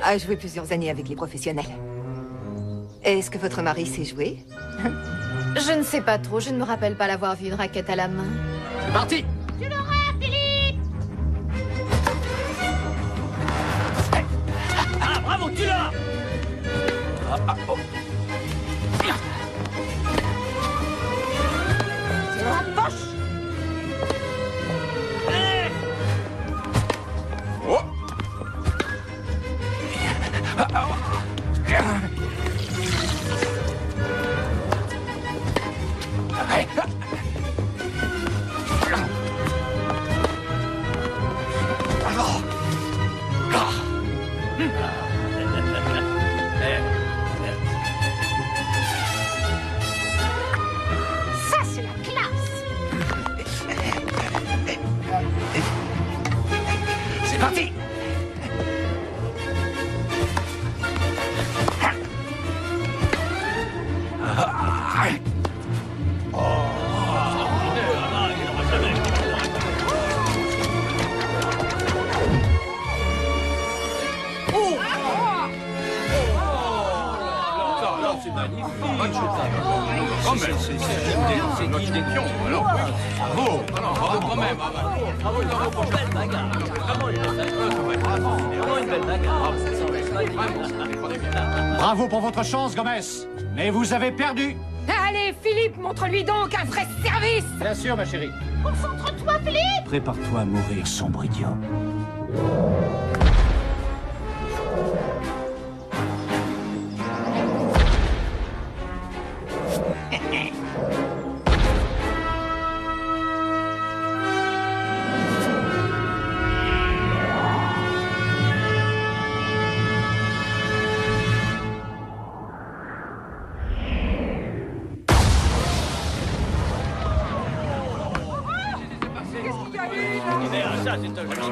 a joué plusieurs années avec les professionnels. Est-ce que votre mari sait jouer? Je ne sais pas trop, je ne me rappelle pas l'avoir vu une raquette à la main. C'est parti! Tu l'auras, Philippe! Ah, bravo, tu l'as! C'est dans la poche! c'est une champion. Alors, bravo. Bravo quand même. Bravo, belle bagarre. Vraiment une belle bagarre. Bravo pour votre chance, Gomez. Mais vous avez perdu. Allez, Philippe, montre-lui donc un vrai service. Bien sûr, ma chérie. Concentre-toi, Philippe. Prépare-toi à mourir, sombre idiot.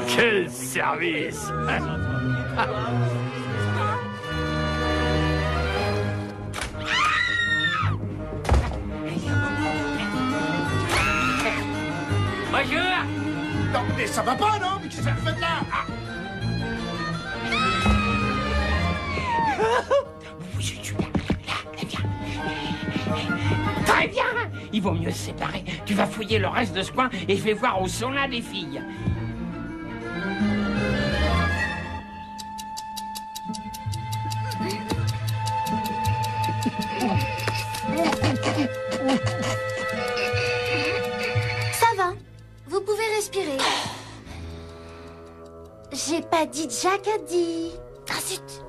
Quel service! Bonjour! Non, mais ça va pas, non? Mais qu'est-ce que vous faites là? Très bien! Il vaut mieux se séparer. Tu vas fouiller le reste de ce coin et je vais voir où sont là les filles. Ça va. Vous pouvez respirer. J'ai pas dit Jack a dit. Ah zut.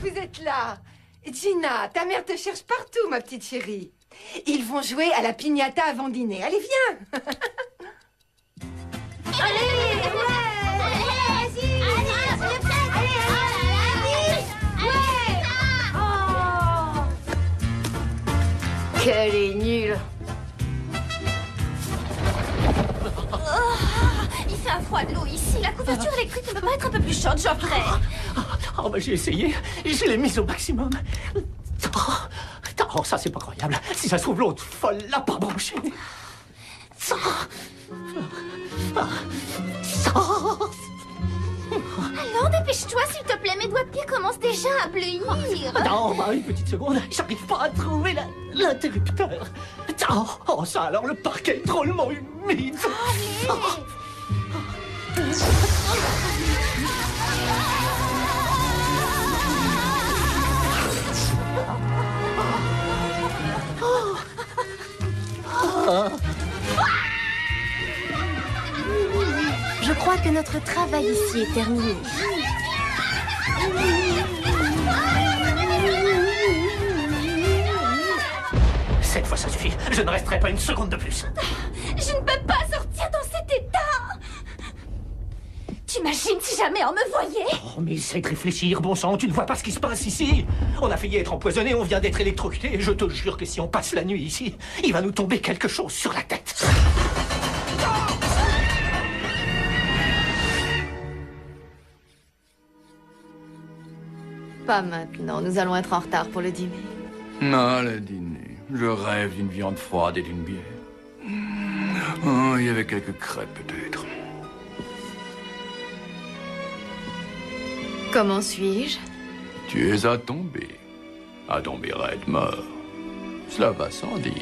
Vous êtes là. Gina, ta mère te cherche partout, ma petite chérie. Ils vont jouer à la piñata avant dîner. Allez, viens. Allez, vas-y. Qu'elle est nulle. Il fait un froid de l'eau ici. La couverture électrique ne peut pas être un peu plus chaude, Geoffrey. Oh, bah j'ai essayé. Je l'ai mise au maximum. Oh, ça c'est pas croyable. Si ça se trouve, l'autre folle l'a pas branché. Alors, dépêche-toi, s'il te plaît. Mes doigts de pied commencent déjà à bleuir. Non, bah une petite seconde. J'arrive pas à trouver l'interrupteur. Oh, ça alors, le parquet est drôlement humide. Je crois que notre travail ici est terminé. Cette fois, ça suffit. Je ne resterai pas une seconde de plus. Je ne peux pas sortir dans cet état. T'imagines si jamais on me voyait? Oh, mais essaie de réfléchir, bon sang. Tu ne vois pas ce qui se passe ici? On a failli être empoisonné, on vient d'être électrocuté. Je te jure que si on passe la nuit ici, il va nous tomber quelque chose sur la tête. Pas maintenant, nous allons être en retard pour le dîner. Non, le dîner. Je rêve d'une viande froide et d'une bière. Oh, il y avait quelques crêpes peut-être. Comment suis-je? Tu es à tomber raide mort. Cela va sans dire.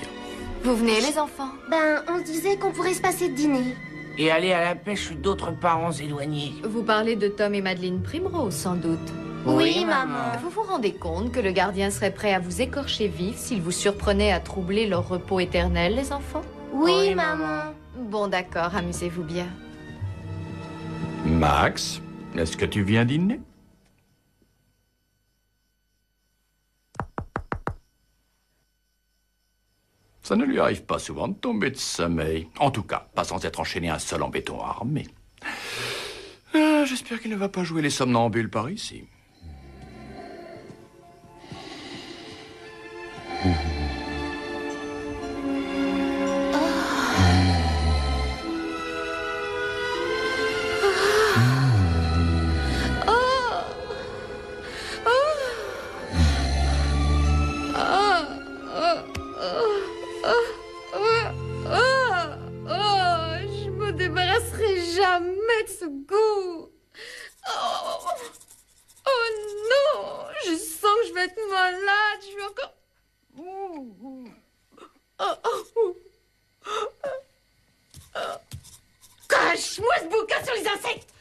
Vous venez, les enfants? Ben, on se disait qu'on pourrait se passer de dîner. Et aller à la pêche d'autres parents éloignés. Vous parlez de Tom et Madeleine Primrose, sans doute. Oui, maman. Vous vous rendez compte que le gardien serait prêt à vous écorcher vif s'il vous surprenait à troubler leur repos éternel, les enfants? Oui, maman. Bon, d'accord, amusez-vous bien. Max, est-ce que tu viens dîner? Ça ne lui arrive pas souvent de tomber de sommeil. En tout cas, pas sans être enchaîné un seul en béton armé. J'espère qu'il ne va pas jouer les somnambules par ici. Je me débarrasserai jamais de ce goût. Oh non, je sens être malade. Je suis encore... Cache-moi ce bouquin sur les insectes.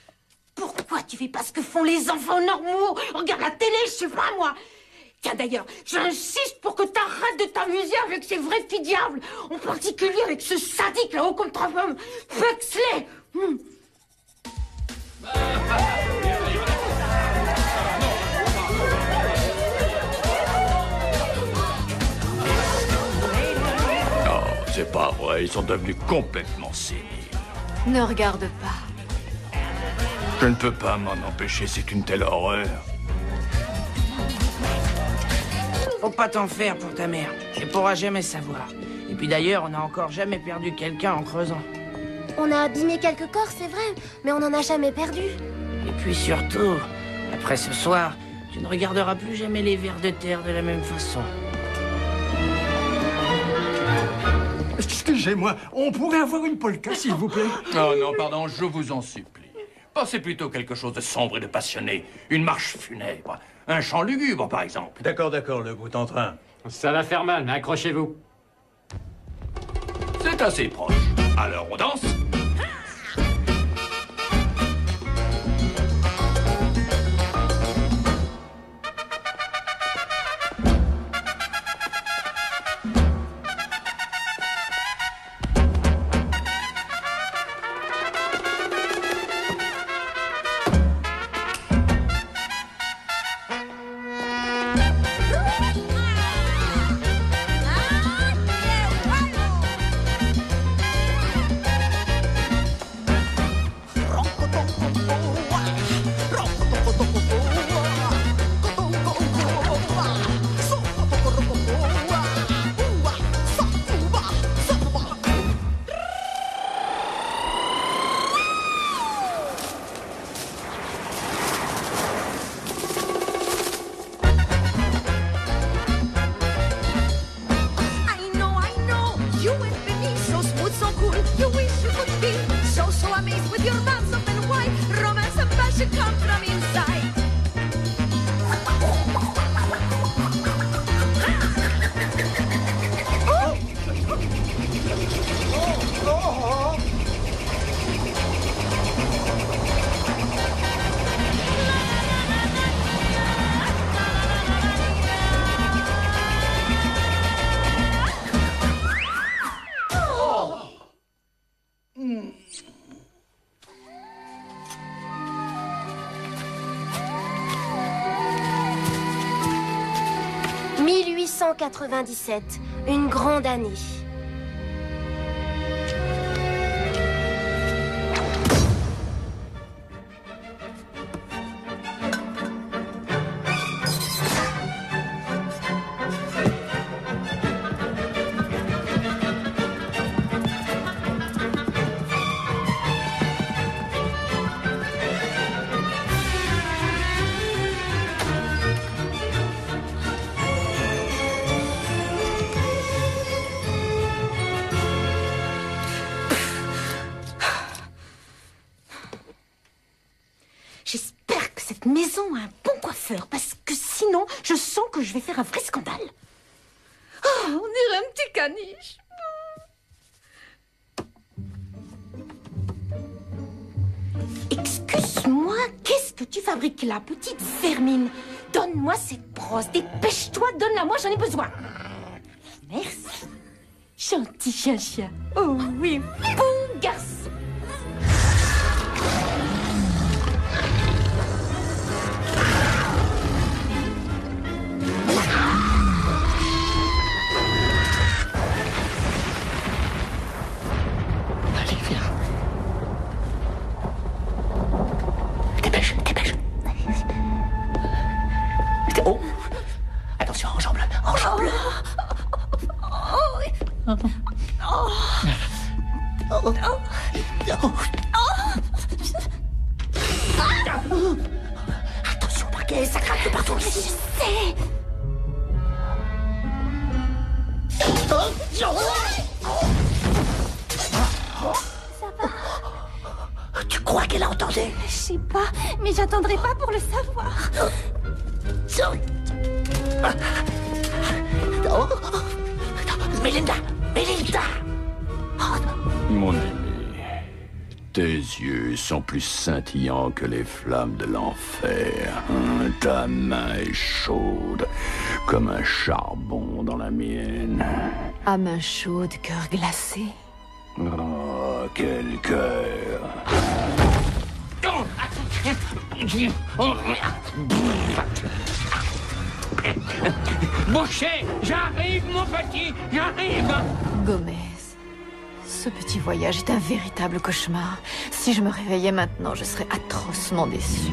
Pourquoi tu fais pas ce que font les enfants normaux? Regarde la télé, je sais pas moi. Tiens d'ailleurs, j'insiste pour que t'arrêtes de t'amuser avec ces vrais petits diables. En particulier avec ce sadique là-haut comme travail. Huxley. Non, c'est pas vrai, ils sont devenus complètement séniles. Ne regarde pas. Je ne peux pas m'en empêcher, c'est une telle horreur. Faut pas t'en faire pour ta mère. Elle pourra jamais savoir. Et puis d'ailleurs, on n'a encore jamais perdu quelqu'un en creusant. On a abîmé quelques corps, c'est vrai, mais on n'en a jamais perdu. Et puis surtout, après ce soir, tu ne regarderas plus jamais les vers de terre de la même façon. Excusez-moi, on pourrait avoir une polka, s'il vous plaît? Oh non, pardon, je vous en supplie. Pensez plutôt quelque chose de sombre et de passionné. Une marche funèbre. Un chant lugubre, par exemple. D'accord, le goût en train. Ça va faire mal, mais accrochez-vous. C'est assez proche. Alors, on danse? Une grande année. J'espère que cette maison a un bon coiffeur, parce que sinon, je sens que je vais faire un vrai scandale. Oh, on dirait un petit caniche. Excuse-moi, qu'est-ce que tu fabriques là, petite vermine? Donne-moi cette brosse, dépêche-toi, donne-la moi, j'en ai besoin. Merci. Gentil chien. Oh oui, bon garçon. Allez, viens. Dépêche. Oh, attention, enjambe-le. Attention, Braquet, ça craque de partout. Je sais. Ça va? Tu crois qu'elle a entendu? Je sais pas, mais j'attendrai pas pour le savoir. Sorry. Oh. Melinda! Melinda! Mon ami, tes yeux sont plus scintillants que les flammes de l'enfer. Ta main est chaude comme un charbon dans la mienne. À main chaude, cœur glacé. Oh, quel cœur! Boucher, j'arrive, mon petit, j'arrive. Gomez, ce petit voyage est un véritable cauchemar. Si je me réveillais maintenant, je serais atrocement déçu.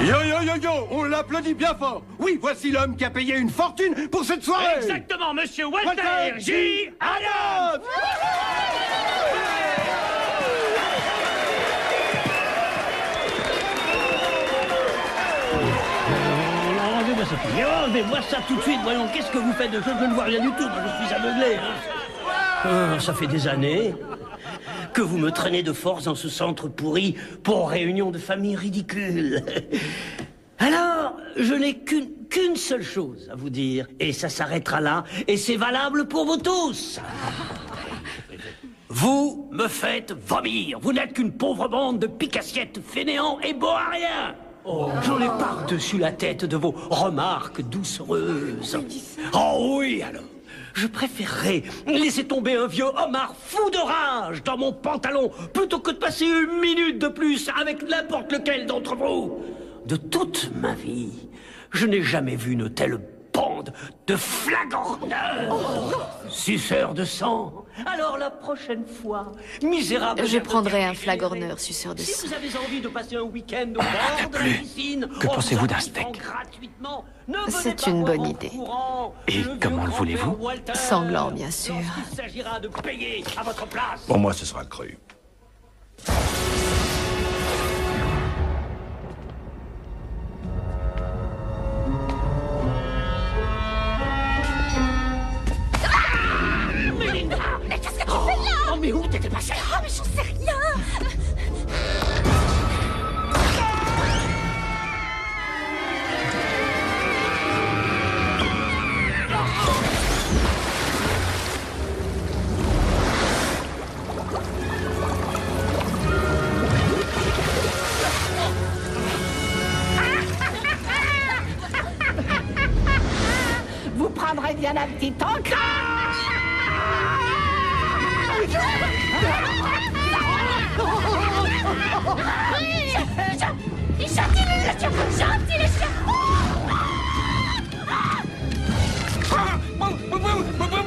Yo yo yo yo, on l'applaudit bien fort. Oui, voici l'homme qui a payé une fortune pour cette soirée. Exactement, monsieur Walter J. Adams. Enlevez-moi ça, enlevez-moi ça tout de suite, voyons, qu'est-ce que vous faites de ça? Je ne vois rien du tout, moi je suis aveuglé. Ça fait des années que vous me traînez de force dans ce centre pourri pour réunion de famille ridicule. Alors, je n'ai qu'une seule chose à vous dire, et ça s'arrêtera là, et c'est valable pour vous tous. Vous me faites vomir. Vous n'êtes qu'une pauvre bande de pique-assiettes fainéants et beaux à rien. J'en ai par-dessus la tête de vos remarques doucereuses. Oh oui, alors. Je préférerais laisser tomber un vieux homard fou de rage dans mon pantalon plutôt que de passer une minute de plus avec n'importe lequel d'entre vous. De toute ma vie, je n'ai jamais vu une telle bande de flagorneurs, suceurs de sang. Alors la prochaine fois, misérable... Je prendrai un flagorneur suceur de sang. Si vous avez envie de passer un week-end au bord de la piscine... Que pensez-vous d'un steak? C'est une bonne idée. Et comment le voulez-vous? Sanglant, bien sûr. Il s'agira de payer à votre place. Pour moi, ce sera cru. Melinda! Mais qu'est-ce que tu fais là? Oh, mais où t'étais passée? Oh, mais j'en sais rien. Vous prendrez bien un petit encre. Gentil le chien. Gentil le chien.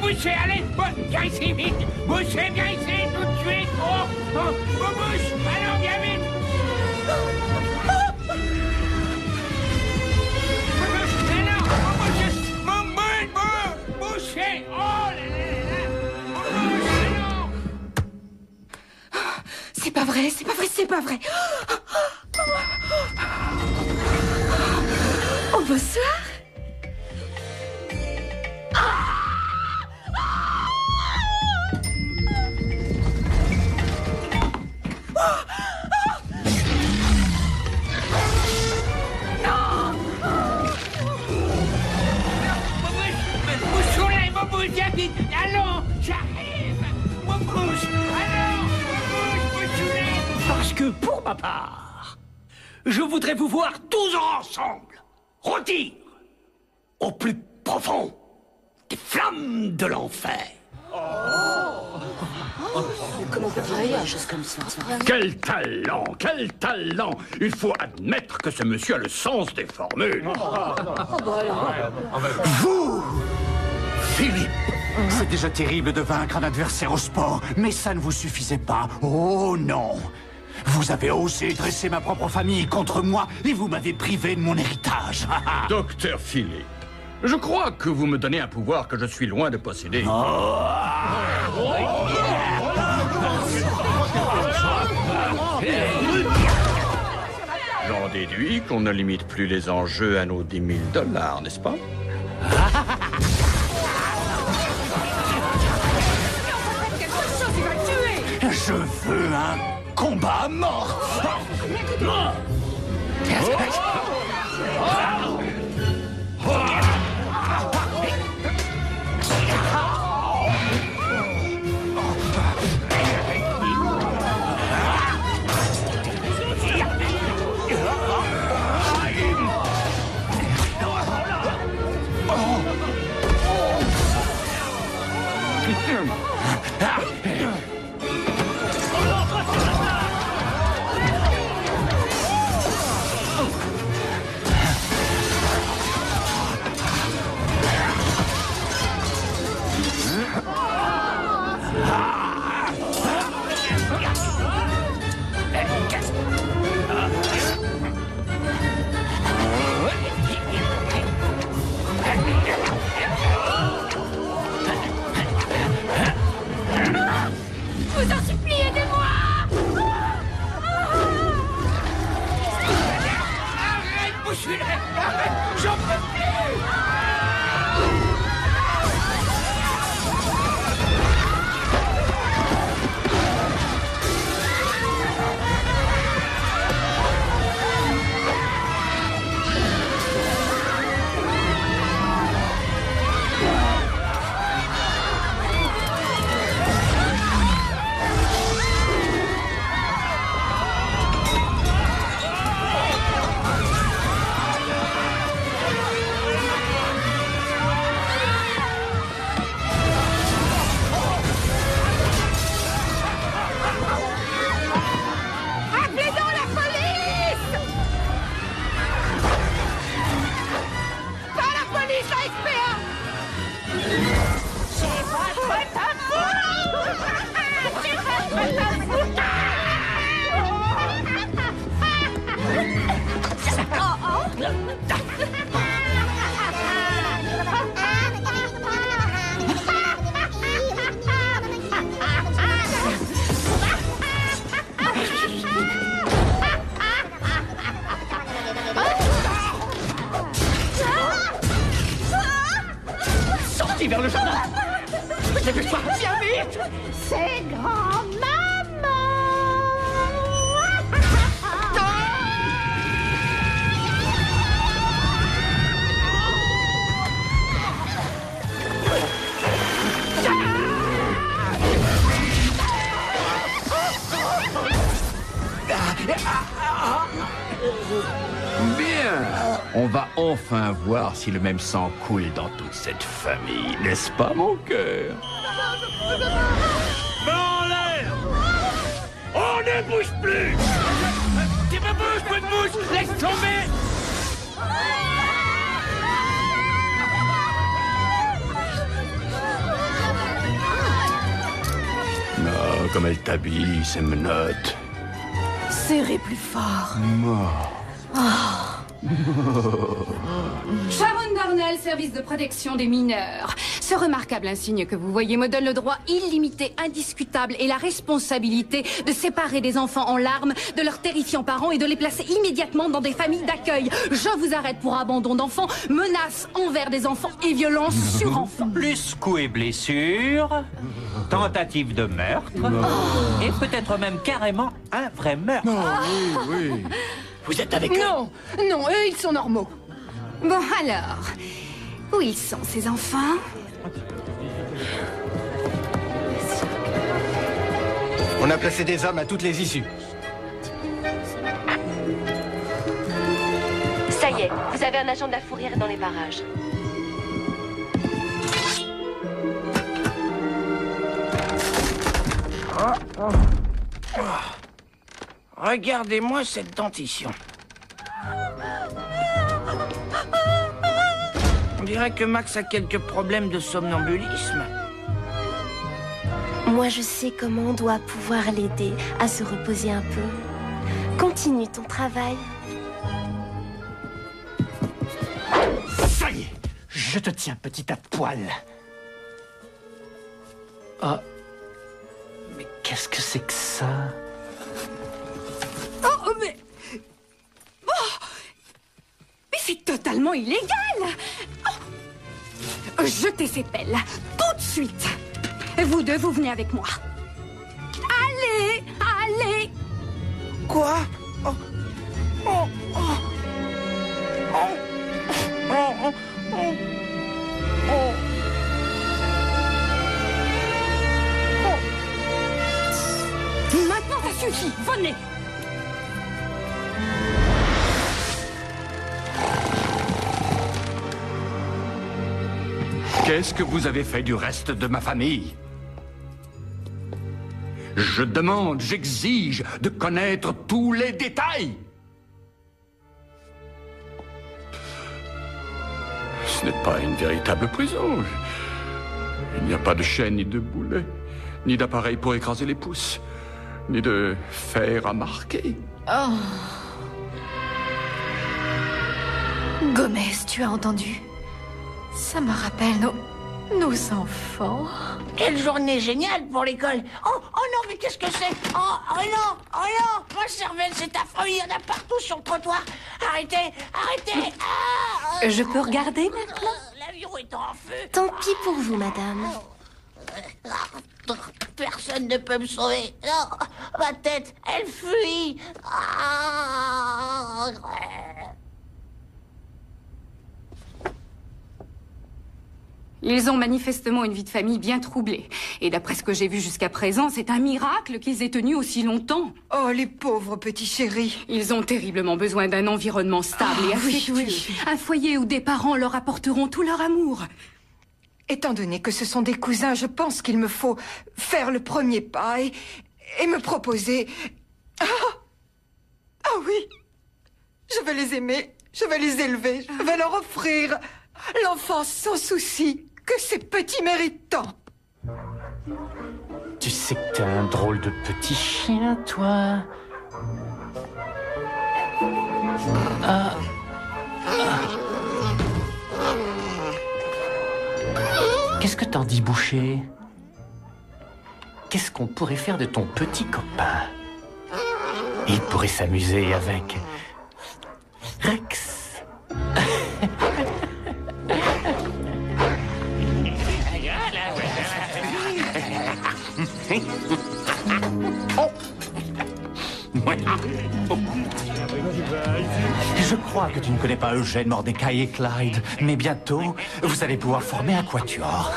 Boucher, allez, viens ici vite. Boucher, viens ici tout de suite. Bouche, allons, viens vite. Boucher, oh là là là. C'est pas vrai, c'est pas vrai, c'est pas vrai. Oh, bonsoir. Viens vite, allons, j'arrive. Mon bouche, allons, bouche, Parce que pour ma part, je voudrais vous voir tous ensemble rôtir au plus profond des flammes de l'enfer. Comment on peut travailler une chose comme ça? Quel talent, quel talent! Il faut admettre que ce monsieur a le sens des formules. Vous, Philippe, c'est déjà terrible de vaincre un adversaire au sport, mais ça ne vous suffisait pas. Oh non! Vous avez osé dresser ma propre famille contre moi et vous m'avez privé de mon héritage. Docteur Philippe, je crois que vous me donnez un pouvoir que je suis loin de posséder. J'en déduis qu'on ne limite plus les enjeux à nos 10 000 $, n'est-ce pas? Je veux un combat à mort. vous en supplie, aidez-moi! Arrête, bouche-les! Arrête! J'en peux plus! Sortez vers le jardin! Dépêche-toi, viens vite! C'est grand-maman! Bien. On va enfin voir si le même sang coule dans toute cette famille, n'est-ce pas, mon cœur? Main en l'air! On ne bouge plus! Tu me bouges, peu de bouche! Laisse tomber! Oh, comme elle t'habille, ces menottes. Serrez plus fort. Mort. Sharon Darnell, service de protection des mineurs. Ce remarquable insigne que vous voyez me donne le droit illimité, indiscutable et la responsabilité de séparer des enfants en larmes de leurs terrifiants parents et de les placer immédiatement dans des familles d'accueil. Je vous arrête pour abandon d'enfants, menaces envers des enfants et violences sur enfants. Plus coups et blessures, tentative de meurtre, et peut-être même carrément un vrai meurtre. oui. Vous êtes avec eux? Non, non, eux, ils sont normaux. Bon, alors, où ils sont, ces enfants? On a placé des hommes à toutes les issues. Ça y est, vous avez un agent de la fourrière dans les parages. Regardez-moi cette dentition. On dirait que Max a quelques problèmes de somnambulisme. Moi, je sais comment on doit pouvoir l'aider à se reposer un peu. Continue ton travail. Ça y est, je te tiens, petit tas de poils. Ah, mais qu'est-ce que c'est que ça? Oh, mais... Oh, mais c'est totalement illégal! Oh. Jetez ces pelles, tout de suite! Vous deux, vous venez avec moi. Allez, allez! Quoi? Oh. Maintenant, ça suffit. Venez. Qu'est-ce que vous avez fait du reste de ma famille? Je demande, j'exige de connaître tous les détails. Ce n'est pas une véritable prison. Il n'y a pas de chaîne, ni de boulet, ni d'appareil pour écraser les pouces, ni de fer à marquer. Oh. Gomez, tu as entendu? Ça me rappelle nos enfants. Quelle journée géniale pour l'école. Oh non, mais qu'est-ce que c'est? Oh non, ma cervelle, c'est affreux, il y en a partout sur le trottoir. Arrêtez. Je peux regarder maintenant? L'avion est en feu. Tant pis pour vous, madame. Personne ne peut me sauver. Non, ma tête, elle fuit. Ils ont manifestement une vie de famille bien troublée. Et d'après ce que j'ai vu jusqu'à présent, c'est un miracle qu'ils aient tenu aussi longtemps. Oh, les pauvres petits chéris. Ils ont terriblement besoin d'un environnement stable et affectueux. Oui. Un foyer où des parents leur apporteront tout leur amour. Étant donné que ce sont des cousins, je pense qu'il me faut faire le premier pas et me proposer... Ah oui, je vais les aimer, je vais les élever, je vais leur offrir l'enfance sans souci que ces petits méritent tant. Tu sais que t'es un drôle de petit chien, toi. Qu'est-ce que t'en dis, Boucher? Qu'est-ce qu'on pourrait faire de ton petit copain? Il pourrait s'amuser avec Rex. Je crois que tu ne connais pas Eugène, Mordecai et Clyde, mais bientôt, vous allez pouvoir former un quatuor.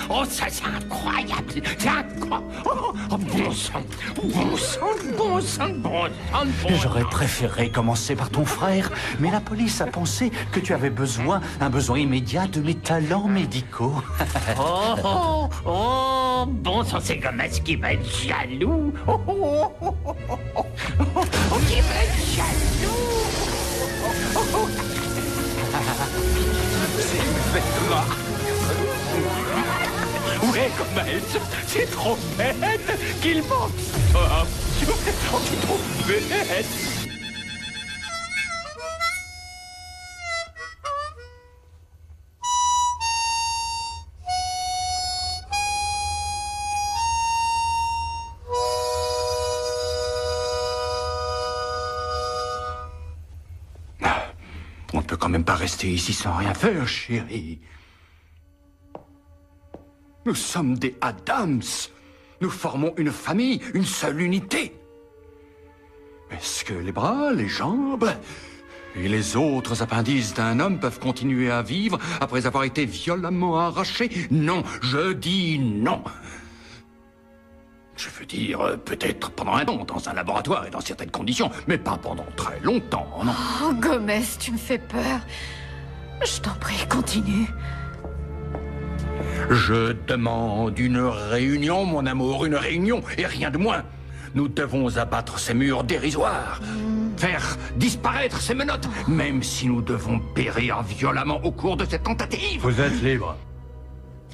Oh, ça c'est incroyable. C'est incroyable. Bon sang. J'aurais préféré commencer par ton frère, mais la police a pensé que tu avais un besoin immédiat de mes talents médicaux. Bon sang, c'est Gomez qui va être jaloux. Qui va être jaloux. C'est une bête noire. Ouais, Gomez, c'est trop bête qu'il manque ça. C'est trop bête. On ne peut quand même pas rester ici sans rien faire, chérie. Nous sommes des Adams. Nous formons une famille, une seule unité. Est-ce que les bras, les jambes et les autres appendices d'un homme peuvent continuer à vivre après avoir été violemment arrachés? Non, je dis non. Je veux dire, peut-être pendant un temps, dans un laboratoire et dans certaines conditions, mais pas pendant très longtemps, non. Oh, Gomez, tu me fais peur. Je t'en prie, continue. Je demande une réunion, mon amour, une réunion, et rien de moins. Nous devons abattre ces murs dérisoires, faire disparaître ces menottes, même si nous devons périr violemment au cours de cette tentative. Vous êtes libre.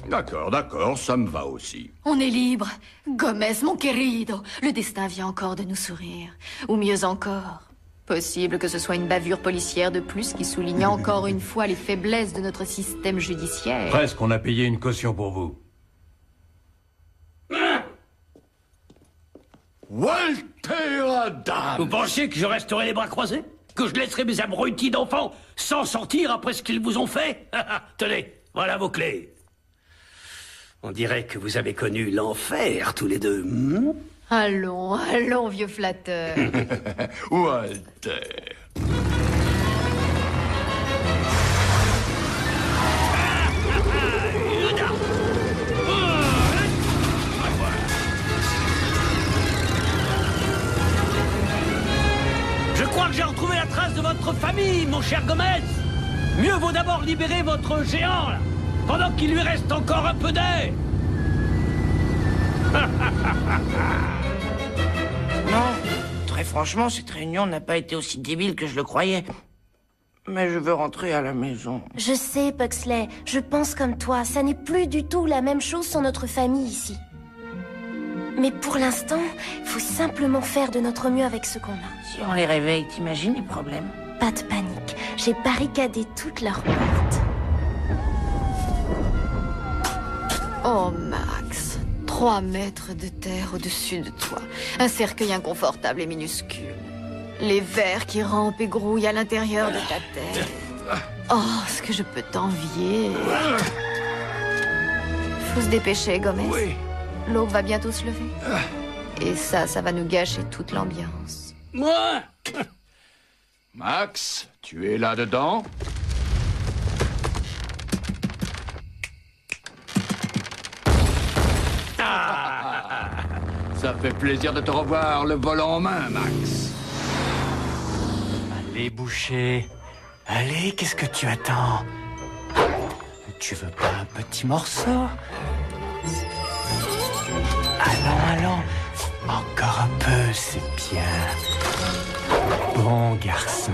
D'accord, ça me va aussi. On est libre. Gomez, mon querido. Le destin vient encore de nous sourire. Ou mieux encore, possible que ce soit une bavure policière de plus qui souligne encore une fois les faiblesses de notre système judiciaire. Presque, on a payé une caution pour vous. Walter Adams! Vous pensiez que je resterais les bras croisés? Que je laisserais mes abrutis d'enfants s'en sortir après ce qu'ils vous ont fait? Tenez, voilà vos clés. On dirait que vous avez connu l'enfer, tous les deux. Allons, allons, vieux flatteur. Walter. Je crois que j'ai retrouvé la trace de votre famille, mon cher Gomez. Mieux vaut d'abord libérer votre géant, là, pendant qu'il lui reste encore un peu d'air. Non, très franchement, cette réunion n'a pas été aussi débile que je le croyais. Mais je veux rentrer à la maison. Je sais, Pugsley, je pense comme toi. Ça n'est plus du tout la même chose sans notre famille ici. Mais pour l'instant, il faut simplement faire de notre mieux avec ce qu'on a. Si on les réveille, t'imagines les problèmes? Pas de panique, j'ai barricadé toutes leurs portes. Oh, Max, 3 mètres de terre au-dessus de toi. Un cercueil inconfortable et minuscule. Les vers qui rampent et grouillent à l'intérieur de ta tête. Oh, ce que je peux t'envier. Faut se dépêcher, Gomez. Oui. L'aube va bientôt se lever. Et ça va nous gâcher toute l'ambiance. Moi Max, tu es là-dedans? Ça fait plaisir de te revoir, le volant en main, Max. Allez, boucher. Allez, qu'est-ce que tu attends? Tu veux pas un petit morceau? Allons. Encore un peu, c'est bien. Bon garçon.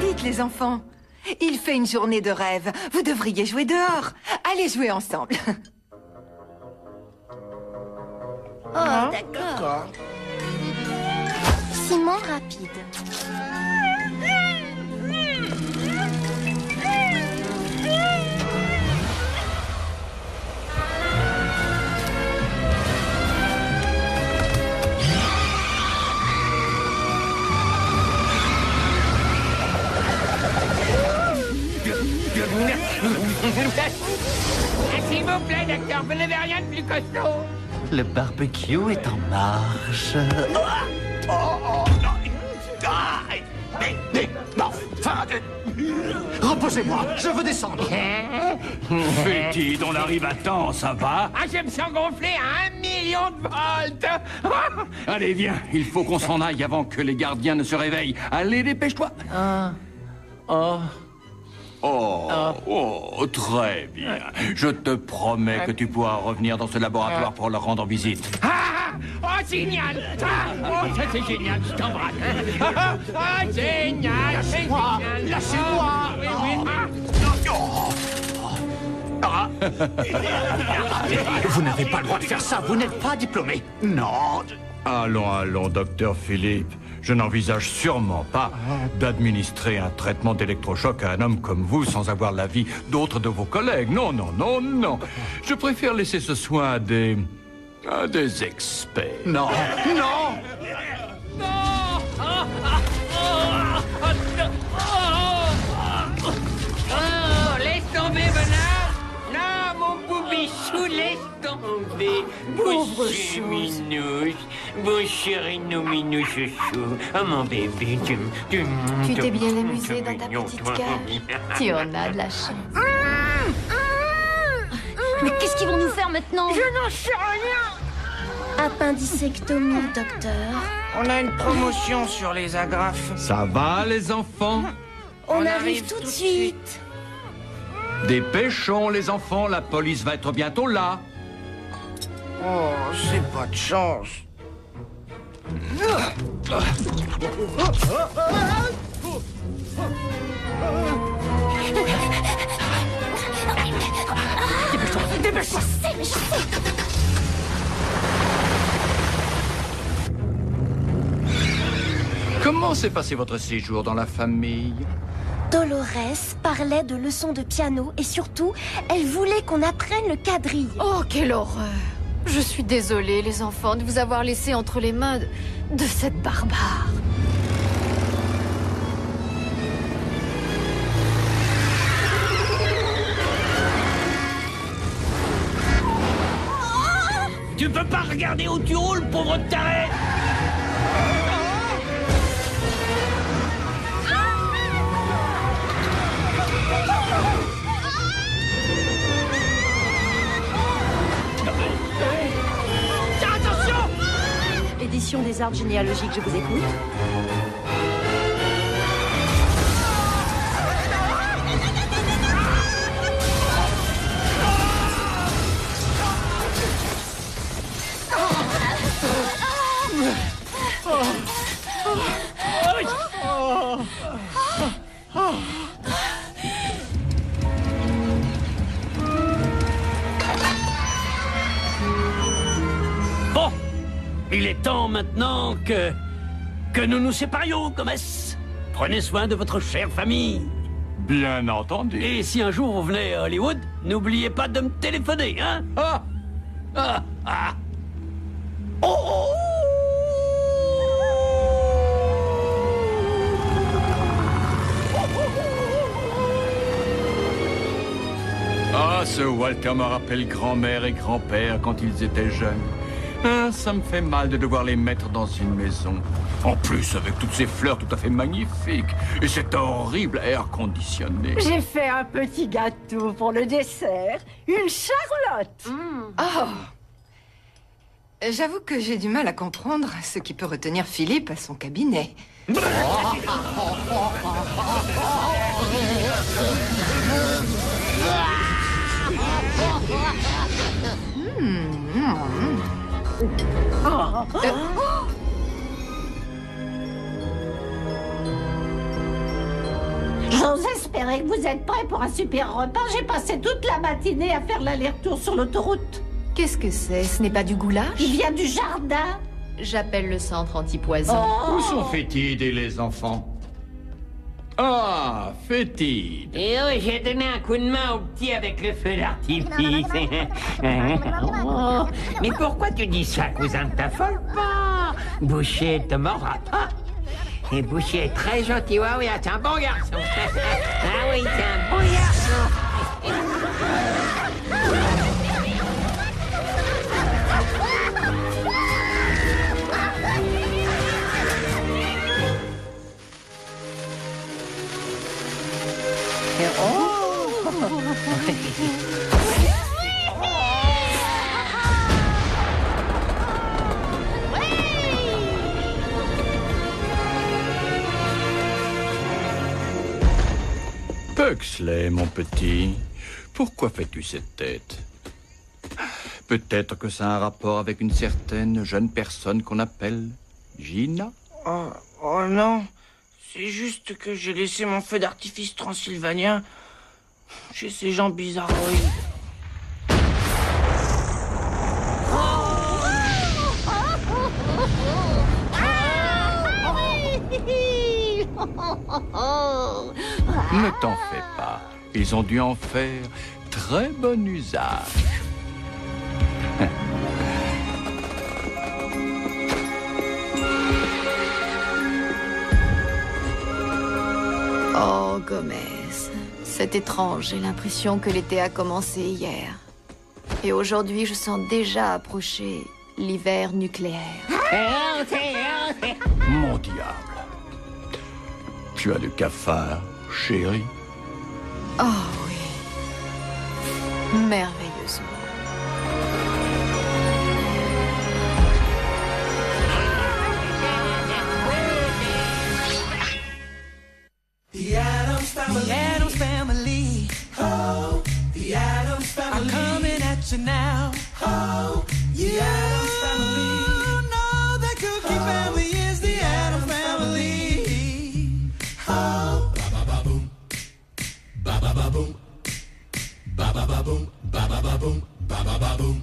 Dites les enfants, il fait une journée de rêve. Vous devriez jouer dehors. Allez jouer ensemble. Oh, d'accord. Simon rapide. S'il vous plaît, docteur, vous n'avez rien de plus costaud. Le barbecue est en marche. Reposez-moi, je veux descendre. Fétide, on arrive à temps, ça va? Ah, je me sens gonflé à 1 million de volts. Allez, viens, il faut qu'on s'en aille avant que les gardiens ne se réveillent. Allez, dépêche-toi. Oh, très bien. Je te promets que tu pourras revenir dans ce laboratoire pour leur rendre visite. Oh, génial. Oh, ça c'est génial, je t'embrasse. Génial. Lâchez-moi. Lâchez-moi. Oui. Vous n'avez pas le droit de faire ça, vous n'êtes pas diplômé. Non. Allons, docteur Philippe. Je n'envisage sûrement pas d'administrer un traitement d'électrochoc à un homme comme vous sans avoir l'avis d'autres de vos collègues. Non. Je préfère laisser ce soin à des experts. Non. Oh, laisse tomber, Bernard. Non, mon boubichou, laisse tomber. Pauvre Boucher minouche, mon chéri minou chouchou. Oh, mon bébé, Tu t'es bien amusé dans ta petite cage. Tu en as de la chance. Mais qu'est-ce qu'ils vont nous faire maintenant? Je n'en sais rien. Appendicectomie, docteur. On a une promotion sur les agrafes. Ça va, les enfants? On arrive tout de suite. Dépêchons, les enfants, la police va être bientôt là. Oh, c'est pas de chance. Dépêche-toi. Je sais. Comment s'est passé votre séjour dans la famille? Dolores parlait de leçons de piano et surtout, elle voulait qu'on apprenne le quadrille. Oh, quelle horreur! Je suis désolée, les enfants, de vous avoir laissé entre les mains de cette barbare. Tu peux pas regarder où tu roules, pauvre taré! Attention! Édition des arbres généalogiques, je vous écoute. Bon, il est temps maintenant que nous nous séparions, Gomez. Prenez soin de votre chère famille. Bien entendu. Et si un jour vous venez à Hollywood, n'oubliez pas de me téléphoner, hein? Ah! Ah! Ah! Oh! Oh! Ah, ce Walter me rappelle grand-mère et grand-père quand ils étaient jeunes. Ah, ça me fait mal de devoir les mettre dans une maison. En plus, avec toutes ces fleurs tout à fait magnifiques et cet horrible air conditionné. J'ai fait un petit gâteau pour le dessert. Une Charlotte. Oh. J'avoue que j'ai du mal à comprendre ce qui peut retenir Philippe à son cabinet. J'ose espérer que vous êtes prêts pour un super repas. J'ai passé toute la matinée à faire l'aller-retour sur l'autoroute. Qu'est-ce que c'est? Ce n'est pas du goulash? Il vient du jardin. J'appelle le centre antipoison. Où sont Fétide et les enfants? Ah, Fétide. Et oh, j'ai donné un coup de main au petit avec le feu d'artifice. Mais pourquoi tu dis ça, cousin? T'affole pas. Boucher te mordra pas. Et Boucher est très gentil. Ouais, oui, c'est un bon garçon. Ah oui, c'est un bon garçon. Pugsley, mon petit, pourquoi fais-tu cette tête? Peut-être que ça a un rapport avec une certaine jeune personne qu'on appelle Gina? Oh non, c'est juste que j'ai laissé mon feu d'artifice transylvanien chez ces gens bizarroïdes. Ne t'en fais pas, ils ont dû en faire très bon usage. Oh, Gomez, c'est étrange. J'ai l'impression que l'été a commencé hier. Et aujourd'hui, je sens déjà approcher l'hiver nucléaire. Mon diable. Tu as le cafard, chérie? Oh oui. Merveilleusement. The Addams Family. The Addams Family. Oh, the Addams Family. I'm coming at you now. Oh, the Addams Family. No, the Cookie Family is the Addams Family. Oh, ba ba ba boom, ba ba ba boom, ba ba ba boom, ba ba ba boom, ba ba ba boom.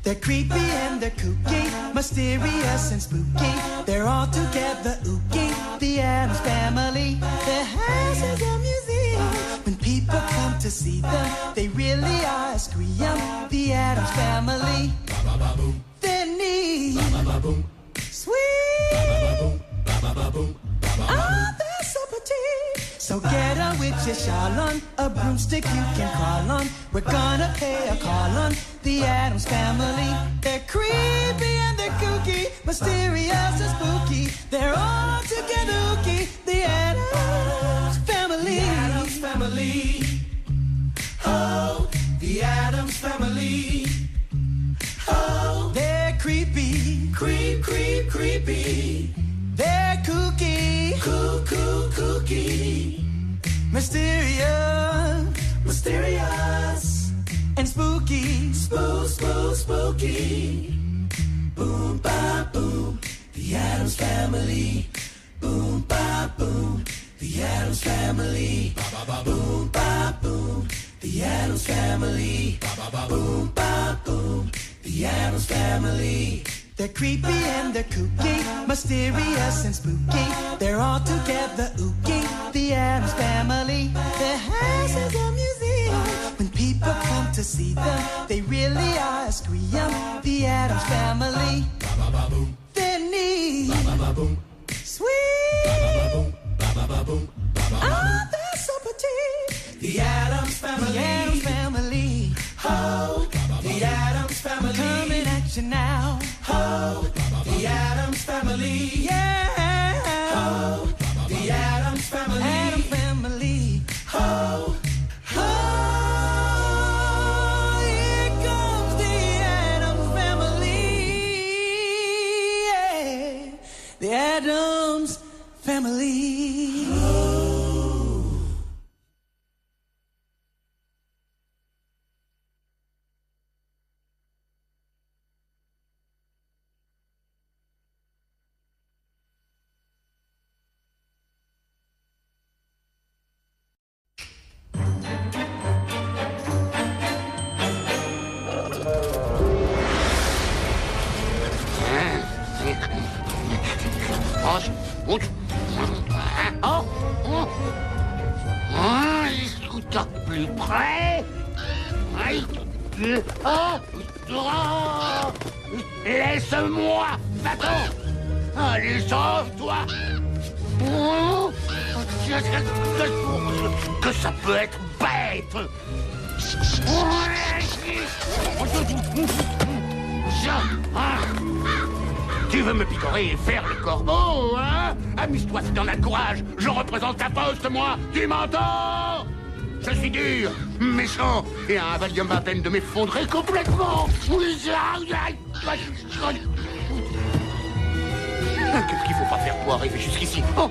They're creepy and they're kooky, mysterious and spooky. They're all together ooky, the Addams Family. Their house is a museum. When people come to see them, they really are a scream. The the Addams Family. Their needs, sweet. Oh, they're so pretty. So get a witch's shawl on, a broomstick you can call on. We're gonna pay a call on the Addams Family. They're creepy and they're kooky, mysterious and spooky. They're all together ooky. The Addams Family. The Addams Family. Oh, the Addams Family. Oh, they're creepy, creepy. They're kooky, kooky. Mysterious, and spooky, spooky. Boom, ba, boom, the Addams Family. Boom, ba, boom, the Addams Family. Boom, ba, boom, the Addams Family. Boom, ba, boom, the Addams Family. They're creepy and they're kooky, mysterious and spooky. They're all together ooky. The Addams Family. Their house is a museum. When people come to see them, they really are a scream. The Addams Family. Their needs, sweet. Oh, they're so pretty. The Addams Family. The Addams Family. Oh, the Addams Family. Coming at you now. Oh, the Addams Family. Yeah. Oh, the Addams Family. Addams Family. Oh, here comes the Addams Family. Yeah. The Addams Family. Plus près. Laisse-moi, va-t'en. Allez, sauve-toi. Que ça peut être bête. Tu veux me picorer et faire le corbeau, hein? Amuse-toi si t'en as le courage. Je représente ta poste, moi. Tu m'entends? Je suis dur, méchant, et un Valium à peine de m'effondrer complètement. Qu'est-ce qu'il faut pas faire pour arriver jusqu'ici? Oh.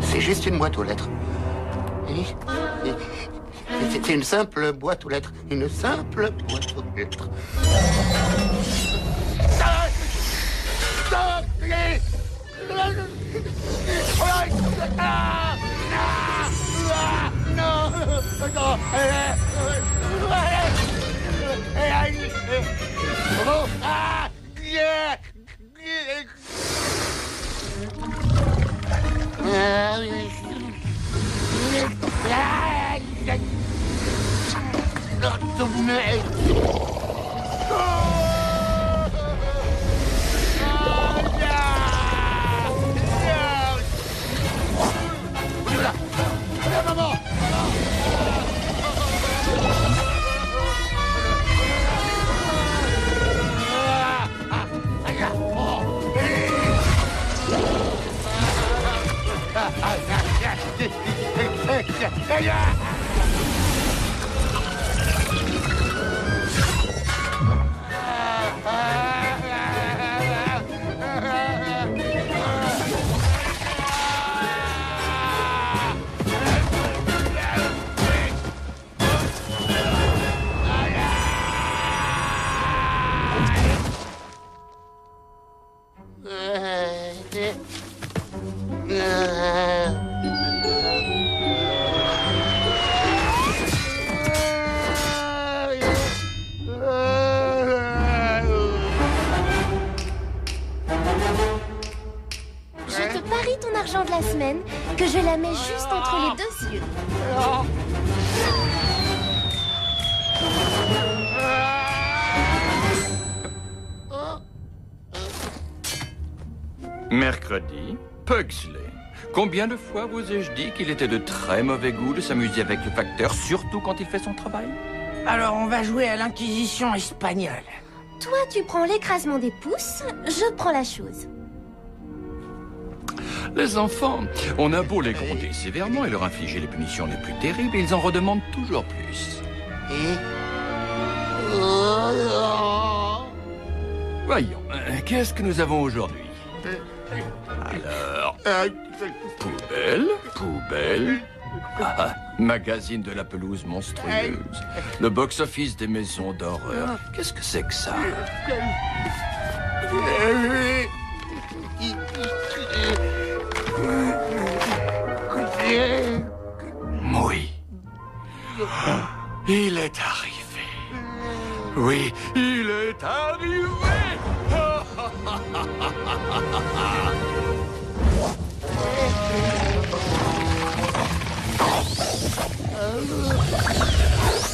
C'est juste une boîte aux lettres. C'est une simple boîte aux lettres. Une simple boîte aux lettres. juste entre les deux yeux. Mercredi, Pugsley. Combien de fois vous ai-je dit qu'il était de très mauvais goût de s'amuser avec le facteur, surtout quand il fait son travail? Alors on va jouer à l'Inquisition espagnole. Toi, tu prends l'écrasement des pouces, je prends la chose. Les enfants, on a beau les gronder sévèrement et leur infliger les punitions les plus terribles, ils en redemandent toujours plus. Voyons, qu'est-ce que nous avons aujourd'hui? Alors, poubelle, poubelle, magazine de la pelouse monstrueuse, le box-office des maisons d'horreur. Qu'est-ce que c'est que ça? Oui. Il est arrivé. Oui, il est arrivé.